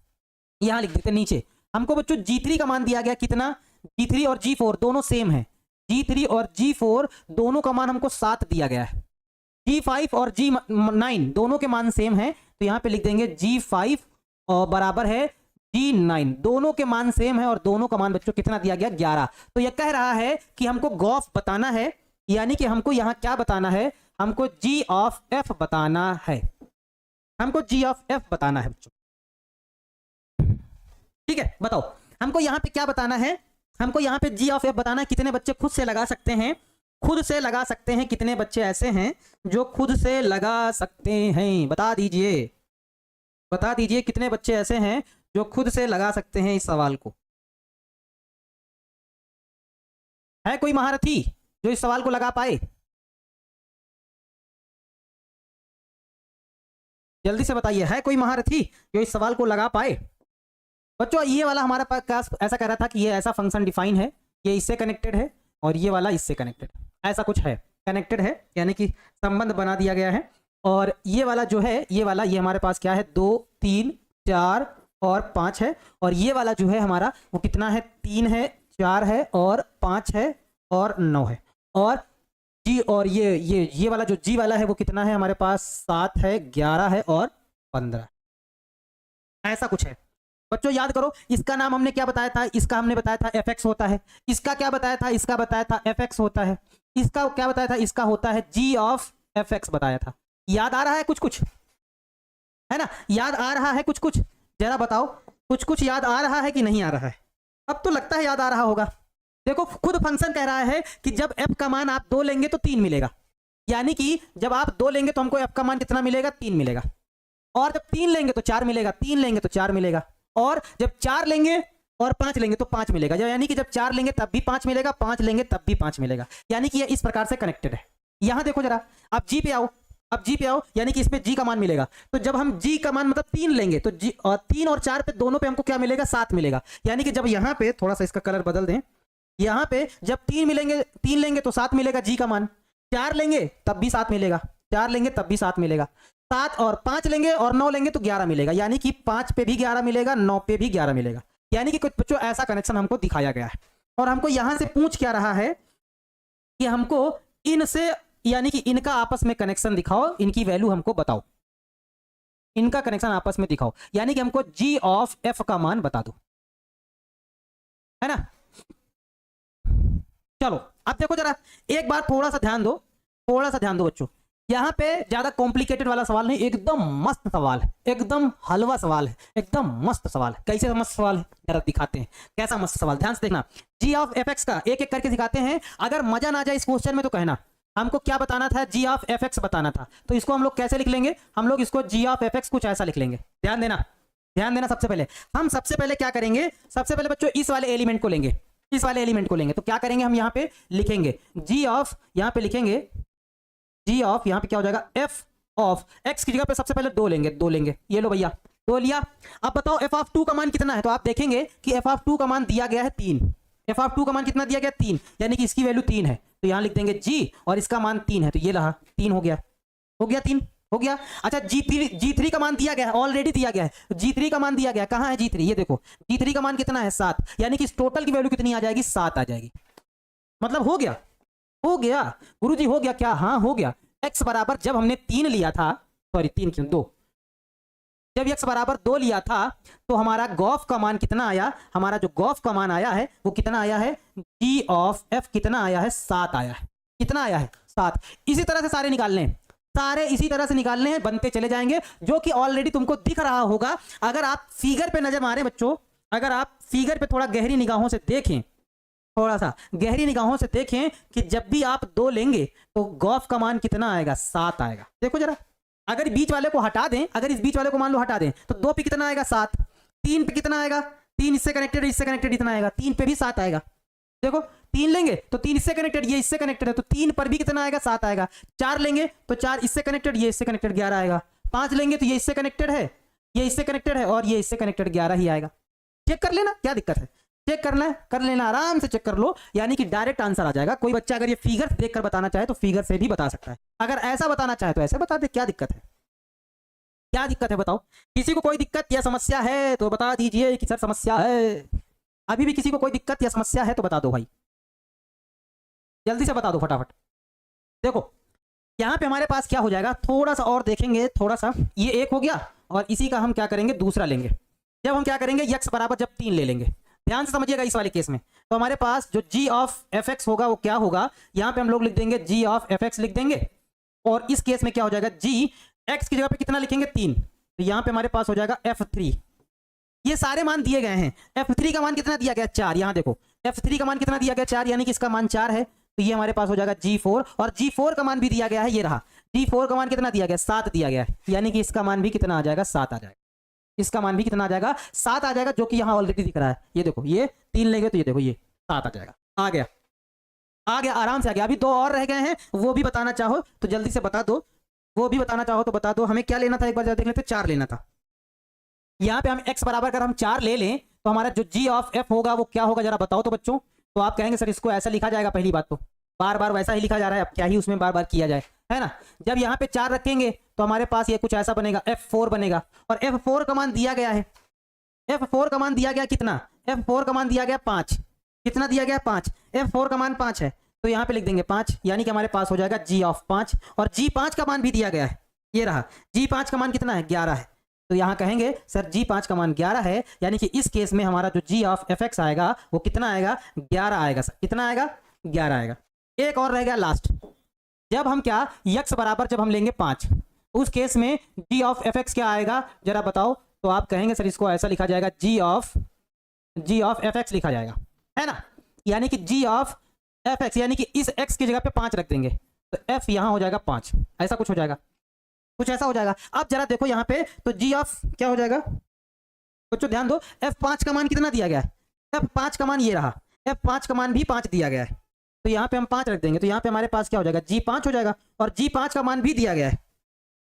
यहां लिख देते नीचे, हमको बच्चों g3 का मान दिया गया कितना, g3 और g4 दोनों सेम है, g3 और g4 दोनों का मान हमको 7 दिया गया है, g5 और g9 दोनों के मान सेम है, तो यहां पे लिख देंगे g5 और बराबर है g9, दोनों के मान सेम है और दोनों का मान बच्चों कितना दिया गया 11। तो यह कह रहा है कि हमको गॉस बताना है, यानी कि हमको यहां क्या बताना है, हमको g ऑफ f बताना है, हमको g ऑफ f बताना है बच्चों। ठीक है, बताओ हमको यहां पे क्या बताना है, हमको यहां पे g ऑफ f बताना है। कितने बच्चे खुद से लगा सकते हैं, खुद से लगा सकते हैं, कितने बच्चे ऐसे हैं जो खुद से लगा सकते हैं, बता दीजिए, बता दीजिए कितने बच्चे ऐसे हैं जो खुद से लगा सकते हैं इस सवाल को। है कोई महारथी जो इस सवाल को लगा पाए? जल्दी से बताइए, है कोई महारथी जो इस सवाल को लगा पाए? बच्चों ये वाला हमारा पास ऐसा कह रहा था कि ये ऐसा फंक्शन डिफाइन है, ये इससे कनेक्टेड है और ये वाला इससे कनेक्टेड, ऐसा कुछ है, कनेक्टेड है यानी कि संबंध बना दिया गया है। और ये वाला जो है, ये वाला ये हमारे पास क्या है 2 3 4 और 5 है, और ये वाला जो है हमारा वो कितना है 3 है 4 है और 5 है और 9 है, और जी और ये वाला जो जी वाला है वो कितना है हमारे पास 7 है 11 है और 15, ऐसा कुछ है। बच्चों याद करो, इसका नाम हमने क्या बताया था, इसका हमने बताया था fx होता है, इसका क्या बताया था, इसका बताया था fx होता है, इसका क्या बताया था, इसका होता है g ऑफ fx बताया था। याद आ रहा है कुछ कुछ, है ना, याद आ रहा है कुछ कुछ, जरा बताओ कुछ कुछ याद आ रहा है कि नहीं आ रहा है? अब तो लगता है याद आ रहा होगा। देखो खुद फंक्शन कह रहा है कि जब f का मान आप 2 लेंगे तो 3 मिलेगा, यानी कि जब आप 2 लेंगे तो हमको f का मान कितना मिलेगा 3 मिलेगा, और जब 3 लेंगे तो 4 मिलेगा, 3 लेंगे तो 4 मिलेगा, और जब 4 लेंगे और 5 लेंगे तो 5 मिलेगा, यानी कि जब 4 लेंगे तब भी 5 मिलेगा, 5 लेंगे तब भी 5 मिलेगा, यानी कि ये इस प्रकार से कनेक्टेड है। यहां देखो जरा, अब जी पे आओ, अब जी पे आओ, यानी कि इसमें जी का मान मिलेगा। तो जब हम जी का मान मतलब 3 लेंगे तो जी और 3 और 4 पे दोनों पे हमको क्या मिलेगा, 7 मिलेगा। यानी कि जब यहां पे थोड़ा सा इसका कलर बदल दें, यहां पे जब 3 मिलेंगे, 3 लेंगे तो 7 मिलेगा जी का मान, 4 लेंगे तब भी 7 मिलेगा, 4 लेंगे तब भी 7 मिलेगा, 7 और 5 लेंगे और 9 लेंगे तो 11 मिलेगा, यानी कि 5 पे भी 11 मिलेगा, 9 पे भी 11 मिलेगा। यानी कि कुछ बच्चों ऐसा कनेक्शन हमको दिखाया गया है। और हमको यहां से पूछ क्या रहा है कि हमको इनसे, यानी कि इनका आपस में कनेक्शन दिखाओ, इनकी वैल्यू हमको बताओ, इनका कनेक्शन आपस में दिखाओ, यानी कि हमको जी ऑफ एफ का मान बता दो, है ना। चलो अब देखो जरा, एक बार थोड़ा सा ध्यान दो, थोड़ा सा ध्यान दो बच्चों, यहां पे ज्यादा कॉम्प्लिकेटेड वाला सवाल नहीं, एकदम मस्त सवाल है, एकदम हलवा सवाल है, एकदम मस्त सवाल है। कैसे मस्त सवाल है जरा दिखाते हैं, कैसा मस्त सवाल, ध्यान से देखना। जी ऑफ एफ एक्स का एक एक करके दिखाते हैं, अगर मजा ना जाए इस क्वेश्चन में तो कहना। हमको क्या बताना था, जी ऑफ एफ एक्स बताना था, तो इसको हम लोग कैसे लिख लेंगे, हम लोग इसको जी ऑफ एफ एक्स कुछ ऐसा लिख लेंगे। ध्यान देना, ध्यान देना। सबसे पहले हम सबसे पहले क्या करेंगे, सबसे पहले बच्चों इस वाले एलिमेंट को लेंगे, इस वाले एलिमेंट को लेंगे, तो क्या करेंगे हम यहाँ पे लिखेंगे जी ऑफ, यहाँ पे लिखेंगे जी ऑफ, यहाँ पे क्या हो जाएगा एफ ऑफ एक्स की जगह पे सबसे पहले 2 लेंगे, 2 लेंगे, ये लो भैया 2 लिया। अब बताओ एफ ऑफ 2 का मान कितना है, तो आप देखेंगे कि एफ ऑफ 2 का मान दिया गया है 3, एफ ऑफ 2 का मान कितना दिया गया 3, यानी कि इसकी वैल्यू 3 है, तो यहाँ लिख देंगे जी और इसका मान 3 है, तो ये रहा 3 हो गया, हो गया 3 हो गया। अच्छा जी3 का मान दिया गया है, ऑलरेडी दिया गया है, जी3 का मान दिया गया, कहाँ है जी3, ये देखो जी3 का मान कितना है 7, यानी कि इस टोटल की वैल्यू कितनी आ जाएगी, 7 आ जाएगी। मतलब हो गया, हो गया गुरुजी, हो गया क्या, हाँ हो गया। x बराबर जब हमने 3 लिया था, सॉरी 3 क्यों 2, जब x बराबर 2 लिया था तो हमारा गॉफ का मान कितना आया, हमारा जो गॉफ का मान आया है वो कितना आया है, g ऑफ f कितना आया है, 7 आया है, कितना आया है 7। इसी तरह से सारे निकालने हैं, सारे इसी तरह से निकालने हैं, बनते चले जाएंगे, जो कि ऑलरेडी तुमको दिख रहा होगा। अगर आप फिगर पे नजर मारे बच्चों, अगर आप फिगर पे थोड़ा गहरी निगाहों से देखें, थोड़ा सा गहरी निगाहों से देखें कि जब भी आप 2 लेंगे तो गॉफ का मान कितना आएगा, 7 आएगा। देखो जरा, अगर बीच वाले को हटा दें, अगर इस बीच वाले को मान लो हटा दें, तो 2 पे कितना आएगा 7, 3 पे कितना आएगा, 3 इससे कनेक्टेड, इससे कनेक्टेड इतना आएगा, 3 पे भी 7 आएगा। देखो 3 लेंगे तो 3 इससे कनेक्टेड, ये इससे कनेक्टेड है, तो 3 पर भी कितना आएगा, 7 आएगा। 4 लेंगे तो 4 इससे कनेक्टेड, ये इससे कनेक्टेड 11 आएगा। 5 लेंगे तो ये इससे कनेक्टेड है, ये इससे कनेक्टेड है, और ये इससे कनेक्टेड 11 ही आएगा। चेक कर लेना, क्या दिक्कत है, चेक करना है, कर लेना, आराम से चेक कर लो, यानी कि डायरेक्ट आंसर आ जाएगा। कोई बच्चा अगर ये फिगर देखकर बताना चाहे तो फिगर से भी बता सकता है, अगर ऐसा बताना चाहे तो ऐसे बता दे, क्या दिक्कत है, क्या दिक्कत है बताओ। किसी को कोई दिक्कत या समस्या है तो बता दीजिए कि सर समस्या है, अभी भी किसी को कोई दिक्कत या समस्या है तो बता दो भाई, जल्दी से बता दो फटाफट। देखो यहाँ पे हमारे पास क्या हो जाएगा, थोड़ा सा और देखेंगे, थोड़ा सा, ये एक हो गया और इसी का हम क्या करेंगे, दूसरा लेंगे। जब हम क्या करेंगे, यक्स बराबर जब 3 ले लेंगे, ध्यान से समझिएगा इस वाले केस में, तो हमारे पास जो g ऑफ एफ एक्स होगा वो क्या होगा, यहाँ पे हम लोग लिख देंगे g ऑफ एफ एक्स लिख देंगे, और इस केस में क्या हो जाएगा, g x की जगह पे कितना लिखेंगे 3, तो यहाँ पे हमारे पास हो जाएगा f3। ये सारे मान दिए गए हैं, f3 का मान कितना दिया गया 4, यहाँ देखो f3 का मान कितना दिया गया 4, यानी कि इसका मान 4 है, तो ये हमारे पास हो जाएगा g4, और g4 का मान भी दिया गया है, ये रहा g4 का मान कितना दिया गया 7 दिया गया है, यानी कि इसका मान भी कितना आ जाएगा 7 आ जाएगा, इसका मान भी कितना आ जाएगा 7 आ जाएगा, जो कि यहाँ ऑलरेडी दिख रहा है। ये देखो ये 3 लेंगे तो ये देखो ये 7 आ जाएगा, आ गया, आ गया, आराम से आ गया। अभी 2 और रह गए हैं, वो भी बताना चाहो तो जल्दी से बता दो, वो भी बताना चाहो तो बता दो। हमें क्या लेना था, एक बार जरा देख लेते, 4 लेना था। यहाँ पे हम x बराबर अगर हम 4 ले लें तो हमारा जो g ऑफ f होगा वो क्या होगा, जरा बताओ तो बच्चों। तो आप कहेंगे सर इसको ऐसा लिखा जाएगा, पहली बात तो बार बार वैसा ही लिखा जा रहा है, अब क्या ही उसमें बार बार किया जाए, है ना। जब यहाँ पे 4 रखेंगे तो हमारे पास ये कुछ ऐसा बनेगा, f4 बनेगा, और f4 का मान दिया गया है, f4 का मान दिया गया कितना, f4 का मान दिया गया 5, कितना दिया गया 5, f4 का मान 5 है, तो यहाँ पे लिख देंगे 5, यानी कि हमारे पास हो जाएगा g ऑफ 5, और g5 का मान भी दिया गया है, ये रहा g5 का मान कितना है 11 है, तो यहाँ कहेंगे सर g5 का मान 11 है, यानी कि इस केस में हमारा जो g ऑफ fx आएगा वो कितना आएगा 11 आएगा सर, कितना आएगा 11 आएगा। एक और रह गया लास्ट, जब हम क्या x बराबर जब हम लेंगे 5, उस केस में g ऑफ fx क्या आएगा जरा बताओ, तो आप कहेंगे सर इसको ऐसा लिखा जाएगा g ऑफ fx लिखा जाएगा, है ना, यानी कि g ऑफ fx, यानी कि इस x की जगह पे 5 रख देंगे तो f यहाँ हो जाएगा 5, ऐसा कुछ हो जाएगा, कुछ ऐसा हो जाएगा। अब जरा देखो यहाँ पे, तो g ऑफ क्या हो जाएगा बच्चों, ध्यान दो, f5 का मान कितना दिया गया है, f5 का मान ये रहा, f5 का मान भी 5 दिया गया है, तो यहाँ पे हम 5 रख देंगे, तो यहाँ पे हमारे पास क्या हो जाएगा, g5 हो जाएगा। और g5 का मान भी दिया गया है,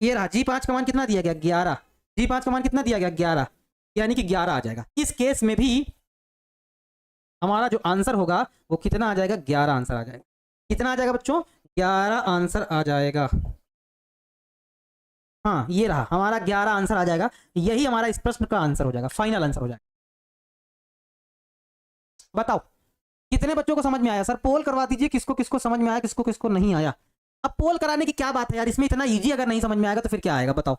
ये रहा, g5 का मान कितना दिया गया, 11। g5 का मान कितना दिया गया, 11, यानी कि 11 आ जाएगा। इस केस में भी हमारा जो आंसर होगा वो कितना आ जाएगा, 11 आंसर आ जाएगा। कितना आ जाएगा बच्चों, 11 आंसर आ जाएगा। हाँ ये रहा हमारा 11 आंसर आ जाएगा। यही हमारा इस प्रश्न का आंसर हो जाएगा, फाइनल आंसर हो जाएगा। बताओ कितने बच्चों को समझ में आया? सर पोल करवा दीजिए, किसको किसको समझ में आया, किसको किसको नहीं आया। अब पोल कराने की क्या बात है यार, इसमें इतना इजी अगर नहीं समझ में आएगा तो फिर क्या आएगा, बताओ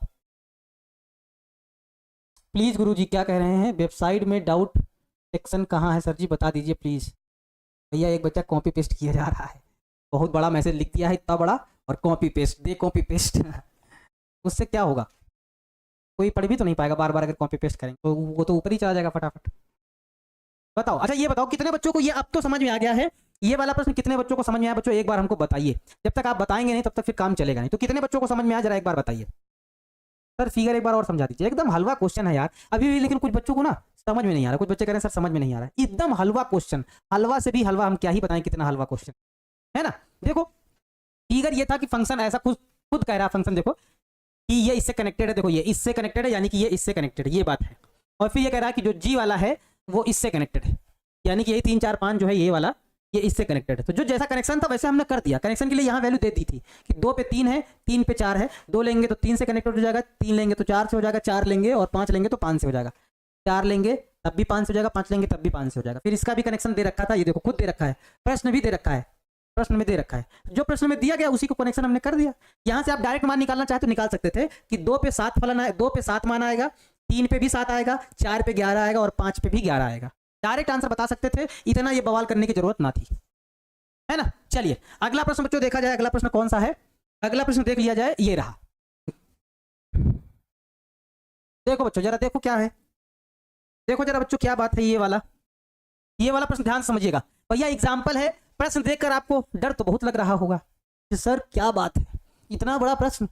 प्लीज। गुरुजी क्या कह रहे हैं, वेबसाइट में डाउट सेक्शन कहाँ है सर जी, बता दीजिए प्लीज। भैया एक बच्चा कॉपी पेस्ट किया जा रहा है, बहुत बड़ा मैसेज लिख दिया है, इतना बड़ा, और कॉपी पेस्ट दे कॉपी पेस्ट उससे क्या होगा, कोई पढ़ भी तो नहीं पाएगा बार बार अगर कॉपी पेस्ट करेंगे, तो वो तो ऊपर ही चला जाएगा फटाफट। बताओ अच्छा ये बताओ कितने बच्चों को ये अब तो समझ में आ गया है, ये वाला प्रश्न कितने बच्चों को समझ में आया बच्चों, एक बार हमको बताइए। जब तक आप बताएंगे नहीं तब तक फिर काम चलेगा नहीं। तो कितने बच्चों को समझ में आया जरा एक बार बताइए। सर फिगर एक बार और समझा दीजिए, एकदम हलवा क्वेश्चन है यार अभी भी, लेकिन कुछ बच्चों को ना समझ में नहीं आ रहा, कुछ बच्चे कह रहे हैं सर समझ में नहीं आ रहा, एकदम हलवा क्वेश्चन, हलवा से भी हलवा, हम क्या ही बताएं कितना हलवा क्वेश्चन है ना। देखो फिगर ये था कि फंक्शन ऐसा खुद खुद कह रहा फंक्शन, देखो कि ये इससे कनेक्टेड है, देखो ये इससे कनेक्टेड है, यानी कि ये इससे कनेक्टेड है, ये बात है। और फिर ये कह रहा है कि जो जी वाला है वो इससे कनेक्टेड है, यानी कि ये 3 4 5 जो है ये वाला ये इससे कनेक्टेड है। तो जो जैसा कनेक्शन था वैसे हमने कर दिया, कनेक्शन के लिए यहाँ वैल्यू दे दी थी कि 2 पे 3 है, 3 पे 4 है, 2 लेंगे तो 3 से कनेक्टेड हो जाएगा, 3 लेंगे तो 4 से हो जाएगा, 4 लेंगे और 5 लेंगे तो 5 से हो जाएगा, 4 लेंगे तब भी 5 से हो जाएगा, 5 लेंगे तब भी 5 से हो जाएगा। फिर इसका भी कनेक्शन दे रखा था, ये देखो खुद दे रखा है, प्रश्न भी दे रखा है, प्रश्न में दे रखा है, जो प्रश्न में दिया गया उसी को कनेक्शन हमने कर दिया। यहाँ से आप डायरेक्ट मान निकालना चाहे तो निकाल सकते थे कि 2 पे 7 फलन आए, 2 पे 7 मान आएगा, 3 पे भी 7 आएगा, 4 पे 11 आएगा और 5 पे भी 11 आएगा। डायरेक्ट आंसर बता सकते थे, इतना ये बवाल करने की जरूरत ना थी, है ना। चलिए अगला प्रश्न बच्चों देखा जाए, अगला प्रश्न कौन सा है, अगला प्रश्न देख लिया जाए, ये रहा। देखो बच्चों जरा देखो क्या है, देखो जरा बच्चों क्या बात है, ये वाला प्रश्न ध्यान से समझिएगा। भैया एग्जाम्पल है, प्रश्न देखकर आपको डर तो बहुत लग रहा होगा कि सर क्या बात है, इतना बड़ा प्रश्न,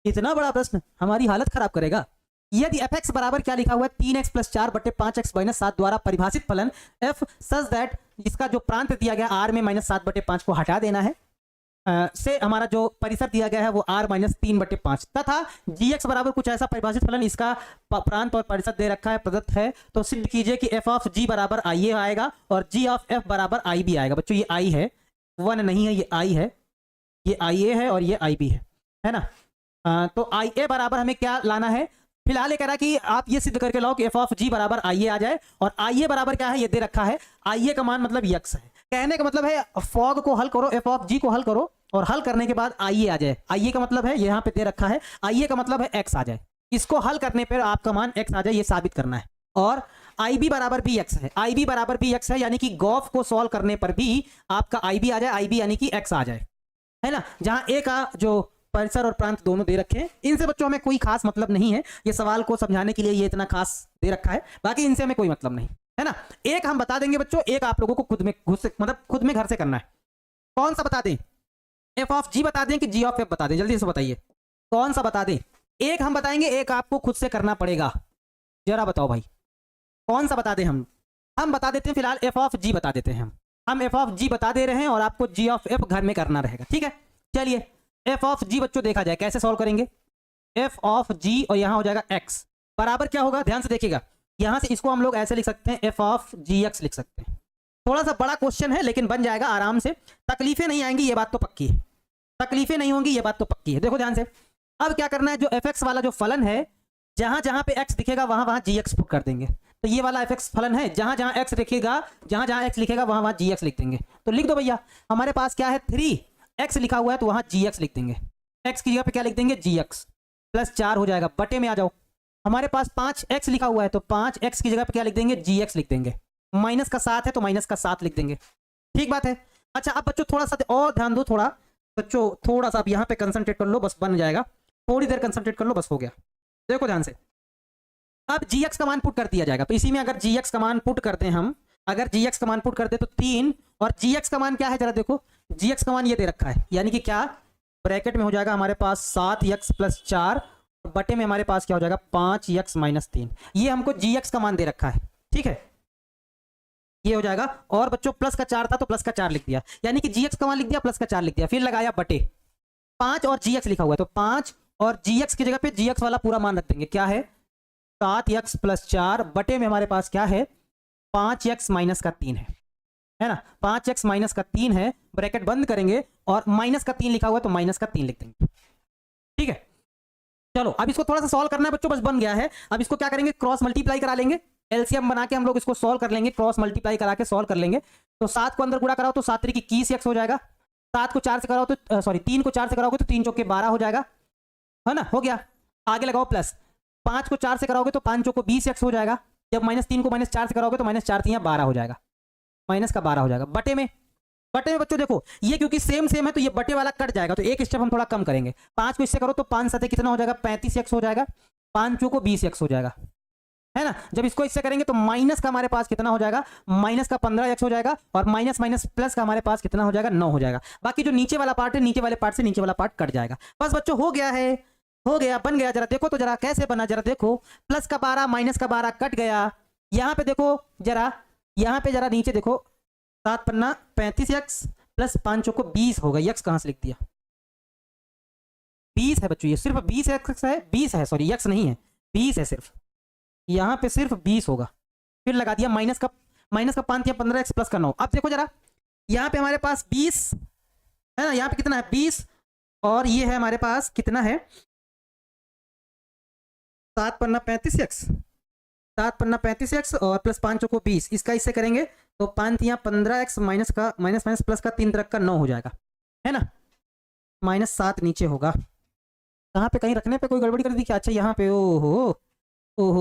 इतना बड़ा प्रश्न हमारी हालत खराब करेगा। यदि fx बराबर क्या लिखा हुआ है, 3x + 4 बटे 5x - 7 द्वारा परिभाषित फलन f सच दैट, इसका जो प्रांत दिया गया r में -7 बटे 5 को हटा देना है, से हमारा जो परिसर दिया गया है वो r - 3 बटे 5 तथा gx बराबर कुछ ऐसा परिभाषित फलन, इसका प्रांत और परिसर दे रखा है, प्रदत्त है, तो सिद्ध कीजिए कि f ऑफ g बराबर i आएगा और g ऑफ f बराबर i भी आएगा। बच्चों ये i है, 1 नहीं है, ये i है, ये ia है और ये ib है ना। तो ia बराबर हमें क्या लाना है, फिलहाल ये कह रहा है कि आप ये सिद्ध करके लाओ कि f ऑफ g बराबर ia आ जाए, और ia बराबर क्या है ये दे रखा है, ia का मान मतलब x है, कहने का मतलब है फॉग को हल करो, f ऑफ g को हल करो और हल करने के बाद ia आ जाए। ia का मतलब है यहाँ पे दे रखा है, ia का मतलब है x आ जाए, इसको हल करने पर आपका मान x आ जाए, ये साबित करना है। और ib बराबर भी x है, ib बराबर भी x है, यानी कि गॉफ को सॉल्व करने पर भी आपका ib आ जाए, ib यानी कि x आ जाए, है ना। जहां a का जो परिसर और प्रांत दोनों दे रखे हैं, इनसे बच्चों हमें कोई खास मतलब नहीं है, ये सवाल को समझाने के लिए ये इतना खास दे रखा है, बाकी इनसे हमें कोई मतलब नहीं है ना। एक हम बता देंगे बच्चों, एक आप लोगों को खुद में खुद में घर से करना है। कौन सा बता दें, f ऑफ g बता दें कि g ऑफ f बता दें, जल्दी से बताइए कौन सा बता दें। एक हम बताएंगे, एक आपको खुद से करना पड़ेगा, जरा बताओ भाई कौन सा बता दें। हम बता देते हैं, फिलहाल f ऑफ g बता देते हैं, हम f ऑफ g बता दे रहे हैं और आपको g ऑफ f घर में करना रहेगा, ठीक है। चलिए f ऑफ g बच्चों देखा जाए कैसे सॉल्व करेंगे, f ऑफ g और यहाँ हो जाएगा x बराबर क्या होगा, ध्यान से देखिएगा, यहाँ से इसको हम लोग ऐसे लिख सकते हैं, f ऑफ gx लिख सकते हैं। थोड़ा सा बड़ा क्वेश्चन है लेकिन बन जाएगा आराम से, तकलीफें नहीं आएंगी ये बात तो पक्की है, तकलीफें नहीं होंगी ये बात तो पक्की है। देखो ध्यान से, अब क्या करना है, जो fx वाला जो फलन है, जहां जहां पे x दिखेगा वहां वहां gx पुट कर देंगे। तो ये वाला fx फलन है, जहां जहां x दिखेगा, जहां जहां x लिखेगा वहां वहां gx लिख देंगे। तो लिख दो भैया, हमारे पास क्या है 3x लिखा हुआ है तो वहां gx लिख देंगे, x की जगह पे क्या लिख देंगे gx + 4 हो जाएगा, बटे में आ जाओ, हमारे पास 5x लिखा हुआ है तो 5x की जगह पे क्या लिख देंगे gx लिख देंगे, माइनस का 7 है तो माइनस का 7 लिख देंगे, ठीक बात है। अच्छा अब बच्चों थोड़ा सा और ध्यान दो, थोड़ा बच्चों थोड़ा सा आप यहाँ पे कंसंट्रेट कर लो, बस बन जाएगा, थोड़ी देर कंसंट्रेट कर लो, बस हो गया। देखो ध्यान से, अब gx का मान पुट कर दिया जाएगा, तो इसी में अगर gx का मान पुट करते हैं हम, अगर gx का मान पुट करते तो 3, और gx का मान क्या है जरा देखो, gx का मान ये दे रखा है, यानी कि क्या ब्रैकेट में हो जाएगा हमारे पास 7x + 4 बटे में हमारे पास क्या हो जाएगा 5x - 3, ये हमको gx का मान दे रखा है, ठीक है। ये हो जाएगा। और बच्चों प्लस का 4 था तो प्लस का 4 लिख दिया, यानी कि जी एक्स का मान लिख दिया, प्लस का 4 लिख दिया, फिर लगाया बटे 5 और जी एक्स लिखा हुआ है, तो 5 और जी एक्स की जगह पे जी एक्स वाला पूरा मान रख देंगे, क्या है 7x + 4 बटे में हमारे पास क्या है 5x - 3 है ना, 5x - 3 है, ब्रैकेट बंद करेंगे और -3 लिखा हुआ है तो -3 लिख देंगे। ठीक है, चलो अब इसको थोड़ा सा सॉल्व करना है बच्चों, बस बन गया है। अब इसको क्या करेंगे, क्रॉस मल्टीप्लाई करा लेंगे, एलसीएम बना के हम लोग इसको सॉल्व कर लेंगे, क्रॉस मल्टीप्लाई करा के सॉल्व कर लेंगे। तो 7 को अंदर गुणा कराओ तो 7 3 21x हो जाएगा, 7 को 4 से कराओ तो सॉरी 3 को 4 से कराओगे तो 3 चौके 12 हो जाएगा, है ना, हो गया। आगे लगाओ प्लस, 5 को 4 से कराओगे तो 5 चौको 20x हो जाएगा, जब -3 को -4 से कराओगे तो -4 3 12 हो जाएगा, माइनस का 12 हो जाएगा। बटे में बच्चों देखो ये क्योंकि सेम सेम है तो ये बटे वाला कट जाएगा, तो एक स्टेप हम थोड़ा कम करेंगे। 5 को इससे करो तो 5 7 कितना हो जाएगा 35x हो जाएगा, 5 चौको 20x हो जाएगा, है ना। जब इसको इससे करेंगे तो माइनस का हमारे पास कितना हो जाएगा, माइनस का 15x हो जाएगा, और माइनस माइनस प्लस का हमारे पास कितना हो जाएगा 9 हो जाएगा। बाकी जो नीचे वाला पार्ट है, नीचे वाले पार्ट से नीचे वाला पार्ट कट जाएगा। बस बच्चों हो गया है, हो गया, बन गया। जरा देखो तो जरा कैसे बना, जरा देखो, प्लस का 12 माइनस का 12 कट गया। यहाँ पे देखो जरा, यहाँ पे जरा नीचे देखो, 7 पन्ना 35x प्लस 5 चौको 20 होगा, यक्स कहां से लिख दिया 20 है बच्चों, ये सिर्फ 20 एक्स है, 20 है, सॉरी यक्स नहीं है 20 है सिर्फ, यहाँ पे सिर्फ 20 होगा, फिर लगा दिया माइनस का 5 या 15x प्लस का 9। अब देखो जरा, यहाँ पे हमारे पास 20 है ना, यहाँ पे कितना है 20, और ये है हमारे पास कितना है 7 पन्ना 35x, 7 पन्ना 35x और प्लस 5 चौको 20, इसका इससे करेंगे तो 5 या 15x माइनस का माइनस माइनस प्लस का 3 तरह का 9 हो जाएगा, है ना, -7 नीचे होगा। कहाँ पे कहीं रखने पे कोई गड़बड़ी कर दी क्या, अच्छा यहाँ पे, ओहो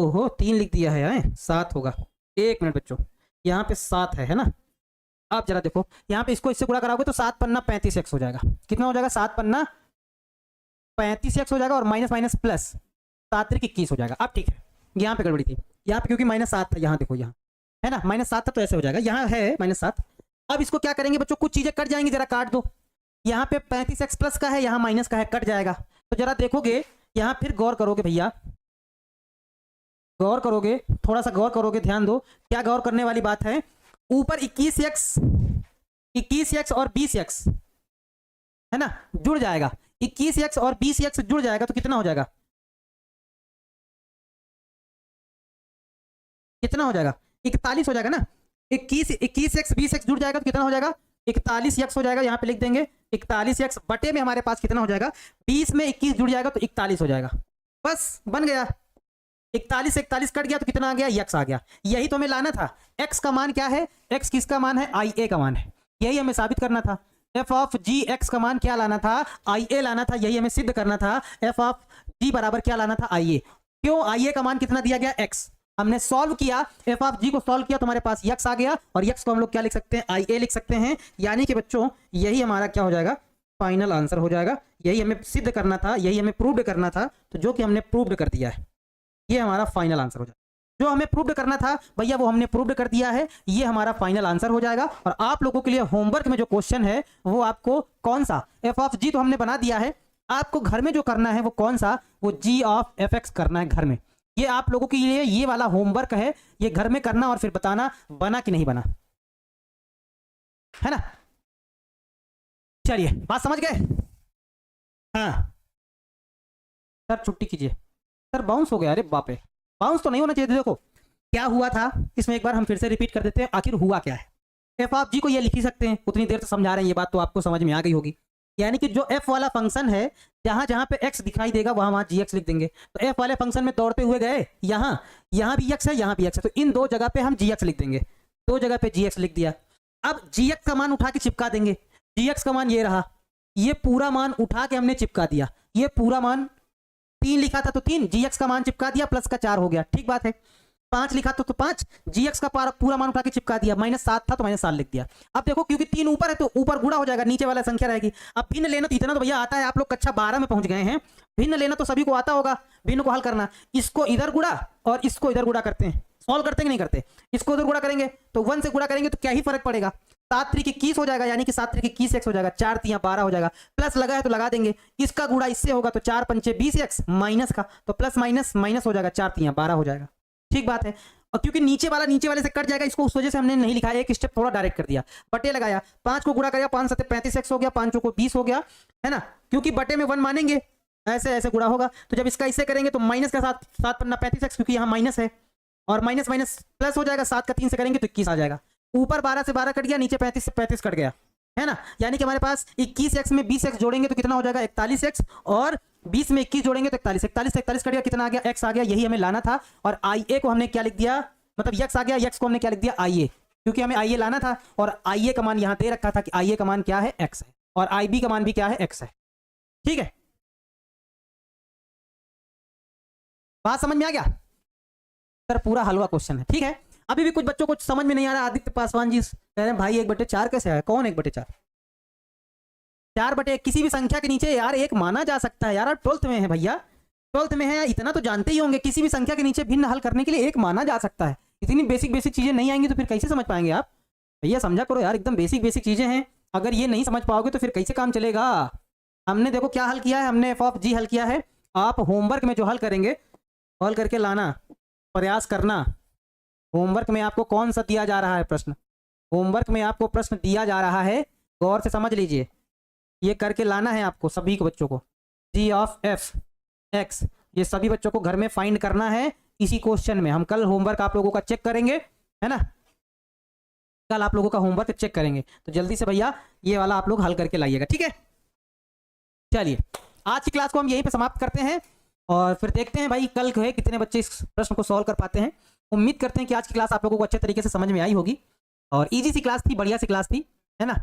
हो 3 लिख दिया है, 7 होगा। एक मिनट बच्चों, यहाँ पे 7 है ना। आप जरा देखो यहाँ पे इसको इससे गुणा कराओगे तो 7 पन्ना 35x हो जाएगा, कितना हो जाएगा 7 पन्ना 35x हो जाएगा, और माइनस माइनस प्लस 7 3 21 हो जाएगा। अब ठीक है, यहाँ पे गड़बड़ी थी, यहाँ पे क्योंकि -7 था, यहाँ देखो यहाँ है ना, -7 था तो ऐसे हो जाएगा, यहाँ है -7। अब इसको क्या करेंगे बच्चों, कुछ चीजें कट जाएंगी, जरा काट दो। यहाँ पे 35x प्लस का है, यहाँ माइनस का है, कट जाएगा। तो जरा देखोगे यहाँ, फिर गौर करोगे भैया, गौर करोगे, थोड़ा सा गौर करोगे, ध्यान दो क्या गौर करने वाली बात है। ऊपर 21x और 20x है ना, जुड़ जाएगा, 21x और 20x जुड़ जाएगा तो कितना हो जाएगा, कितना हो जाएगा 41 हो जाएगा ना। 21x 20x जुड़ जाएगा तो कितना हो जाएगा 41x हो जाएगा, यहाँ पे लिख देंगे 41x बटे में हमारे पास कितना हो जाएगा 20 में 21 जुड़ जाएगा तो 41 हो जाएगा, बस बन गया। 41 से 41 कट गया तो कितना आ गया, x आ गया। यही तो हमें लाना था, x का मान क्या है, x किसका मान है, IA का मान है, यही हमें साबित करना था। f ऑफ g x का मान क्या लाना था, IA लाना था, यही हमें सिद्ध करना था। f ऑफ g बराबर क्या लाना था, IA। क्यों, IA का मान कितना दिया गया x, हमने सॉल्व किया, f ऑफ g को सॉल्व किया तो हमारे पास x आ गया, और x को हम लोग क्या लिख सकते हैं, IA लिख सकते हैं। यानी कि बच्चों यही हमारा क्या हो जाएगा, फाइनल आंसर हो जाएगा। यही हमें सिद्ध करना था, यही हमें प्रूव्ड करना था, तो जो कि हमने प्रूव्ड कर दिया है, ये हमारा फाइनल आंसर हो जाएगा। जो हमें प्रूव्ड करना था भैया वो हमने प्रूव्ड कर दिया है, ये हमारा फाइनल आंसर हो जाएगा। और आप लोगों के लिए होमवर्क में जो क्वेश्चन है वो आपको कौन सा, f ऑफ g तो हमने बना दिया है, आपको घर में जो करना है वो कौन सा, वो g ऑफ fx करना है घर में। ये आप लोगों के लिए ये वाला होमवर्क है, ये घर में करना और फिर बताना बना कि नहीं बना, है ना। चलिए बात समझ गए, हाँ सर छुट्टी कीजिए, सर बाउंस हो गया, अरे बाप रे, बाउंस तो नहीं होना चाहिए। देखो क्या हुआ था इसमें, एक बार हम फिर से रिपीट कर देते हैं, आखिर हुआ क्या है। f ऑफ g को ये लिख ही सकते हैं, उतनी देर से समझा रहे हैं, ये बात तो आपको समझ में आ गई होगी। यानी कि जो f वाला फंक्शन है, जहां जहां पे x दिखाई देगा वहां वहां gx लिख देंगे। तो f वाले फंक्शन में दौड़ते हुए गए, यहाँ भी x है, यहाँ भी x है, तो इन दो जगह पे हम gx लिख देंगे, दो जगह पे gx लिख दिया। अब gx का मान उठा के चिपका देंगे, gx का मान ये रहा, ये पूरा मान उठा के हमने चिपका दिया, ये पूरा मान 3 लिखा था तो 3, gx का मान चिपका दिया, प्लस का 4 हो गया, ठीक बात है। 5 लिखा तो 5, gx का पूरा मान उठा के चिपका दिया, -7 था तो -7 लिख दिया। अब देखो क्योंकि 3 ऊपर है तो ऊपर गुणा हो जाएगा, नीचे वाला संख्या रहेगी। अब भिन्न लेना तो इतना तो भैया आता है, आप लोग कक्षा 12 में पहुंच गए हैं, भिन्न लेना तो सभी को आता होगा, भिन्न को हल करना। इसको इधर गुणा और इसको इधर गुणा करते हैं, सॉल्व करते हैं कि नहीं करते, इसको उधर गुणा करेंगे तो 1 से गुणा करेंगे तो क्या ही फर्क पड़ेगा, 7 3 21 हो जाएगा, यानी कि 7 3 21x हो जाएगा, 4 3 12 हो जाएगा, प्लस लगा है तो लगा देंगे, इसका गुणा इससे होगा तो 4 5 20x, माइनस का तो प्लस माइनस माइनस हो जाएगा, 4 3 12 हो जाएगा, ठीक बात है। और क्योंकि नीचे वाले से कट जाएगा, इसको उस वजह से हमने नहीं लिखा, एक स्टेप थोड़ा डायरेक्ट कर दिया। बटे लगाया, 5 को गुणा करेगा, 5 7 35x हो गया, 5 को 20 हो गया, है ना, क्योंकि बटे में 1 मानेंगे, ऐसे ऐसे गुणा होगा। तो जब इसका इससे करेंगे तो माइनस का 7 7 पन्ना 35x, क्योंकि यहाँ माइनस है, और माइनस माइनस प्लस हो जाएगा, 7 का 3 से करेंगे तो 21 आ जाएगा। ऊपर 12 से 12 कट गया, नीचे 35 से 35 कट गया, है ना, यानी कि हमारे पास 21x में 20x जोड़ेंगे तो कितना हो जाएगा 41x, और 20 में 21 जोड़ेंगे तो 41, 41 41 कट गया, कितना आ गया x आ गया, यही हमें लाना था। और IA को हमने क्या लिख दिया, मतलब x आ गया, x को हमने क्या लिख दिया IA, क्योंकि हमें IA लाना था, और IA का मान यहां दे रखा था कि IA का मान क्या है x है, और IB का मान भी क्या है x है। ठीक है, बात समझ में आ गया सर, पूरा हलवा क्वेश्चन है। ठीक है, अभी भी कुछ बच्चों को समझ में नहीं आ रहा। आदित्य पासवान जी कह रहे हैं भाई 1/4 कैसे आया, कौन 1/4, 4/1 किसी भी संख्या के नीचे यार एक माना जा सकता है यार, आप 12th में है भैया, 12th में है, इतना तो जानते ही होंगे, किसी भी संख्या के नीचे भिन्न हल करने के लिए एक माना जा सकता है। इतनी बेसिक बेसिक चीजें नहीं आएंगी तो फिर कैसे समझ पाएंगे आप, भैया समझा करो यार, एकदम बेसिक बेसिक चीजें हैं, अगर ये नहीं समझ पाओगे तो फिर कैसे काम चलेगा। हमने देखो क्या हल किया है, हमने f(g) हल किया है। आप होमवर्क में जो हल करेंगे, हल करके लाना, प्रयास करना। होमवर्क में आपको कौन सा दिया जा रहा है प्रश्न, होमवर्क में आपको प्रश्न दिया जा रहा है, गौर से समझ लीजिए, ये करके लाना है आपको सभी को बच्चों को। g ऑफ f(x) ये सभी बच्चों को घर में फाइंड करना है इसी क्वेश्चन में। हम कल होमवर्क आप लोगों का चेक करेंगे, है ना, कल आप लोगों का होमवर्क चेक करेंगे, तो जल्दी से भैया ये वाला आप लोग हल करके लाइएगा। ठीक है, चलिए आज की क्लास को हम यहीं पे समाप्त करते हैं, और फिर देखते हैं भाई कल है कितने बच्चे इस प्रश्न को सॉल्व कर पाते हैं। उम्मीद करते हैं कि आज की क्लास आप लोगों को अच्छे तरीके से समझ में आई होगी, और इजी सी क्लास थी, बढ़िया सी क्लास थी, है ना,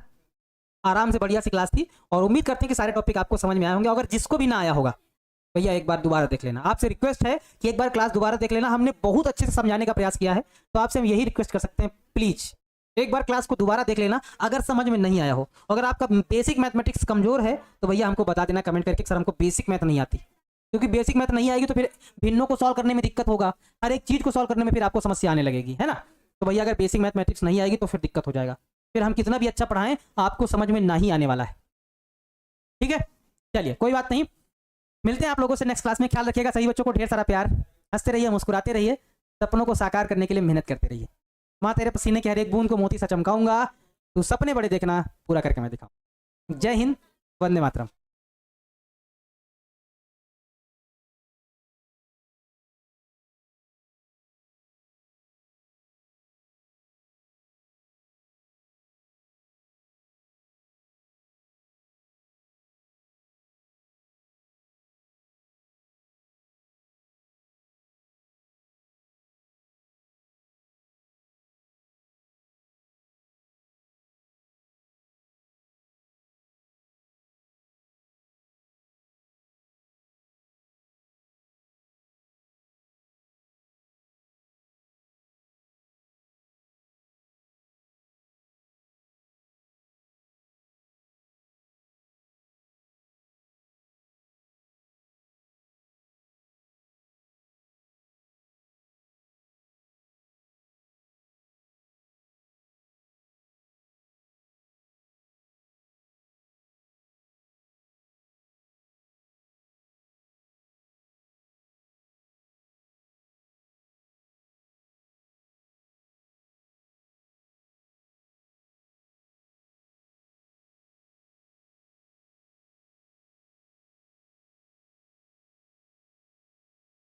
आराम से बढ़िया सी क्लास थी, और उम्मीद करते हैं कि सारे टॉपिक आपको समझ में आए होंगे। अगर जिसको भी ना आया होगा भैया एक बार दोबारा देख लेना, आपसे रिक्वेस्ट है कि एक बार क्लास दोबारा देख लेना, हमने बहुत अच्छे से समझाने का प्रयास किया है, तो आपसे हम यही रिक्वेस्ट कर सकते हैं, प्लीज एक बार क्लास को दोबारा देख लेना अगर समझ में नहीं आया हो। अगर आपका बेसिक मैथमेटिक्स कमजोर है तो भैया हमको बता देना कमेंट करके, सर हमको बेसिक मैथ नहीं आती, क्योंकि बेसिक मैथ नहीं आएगी तो फिर भिन्नों को सॉल्व करने में दिक्कत होगा, हर एक चीज को सॉल्व करने में फिर आपको समस्या आने लगेगी, है ना। तो भैया अगर बेसिक मैथमेटिक्स नहीं आएगी तो फिर दिक्कत हो जाएगा, फिर हम कितना भी अच्छा पढ़ाएं आपको समझ में नहीं आने वाला है। ठीक है, चलिए कोई बात नहीं, मिलते हैं आप लोगों से नेक्स्ट क्लास में। ख्याल रखिएगा, सही बच्चों को ढेर सारा प्यार, हंसते रहिए, मुस्कुराते रहिए, सपनों को साकार करने के लिए मेहनत करते रहिए। माँ तेरे पसीने के हर एक बूंद को मोती सा चमकाऊंगा, तू सपने बड़े देखना, पूरा करके मैं दिखाऊं। जय हिंद, वंदे मातरम।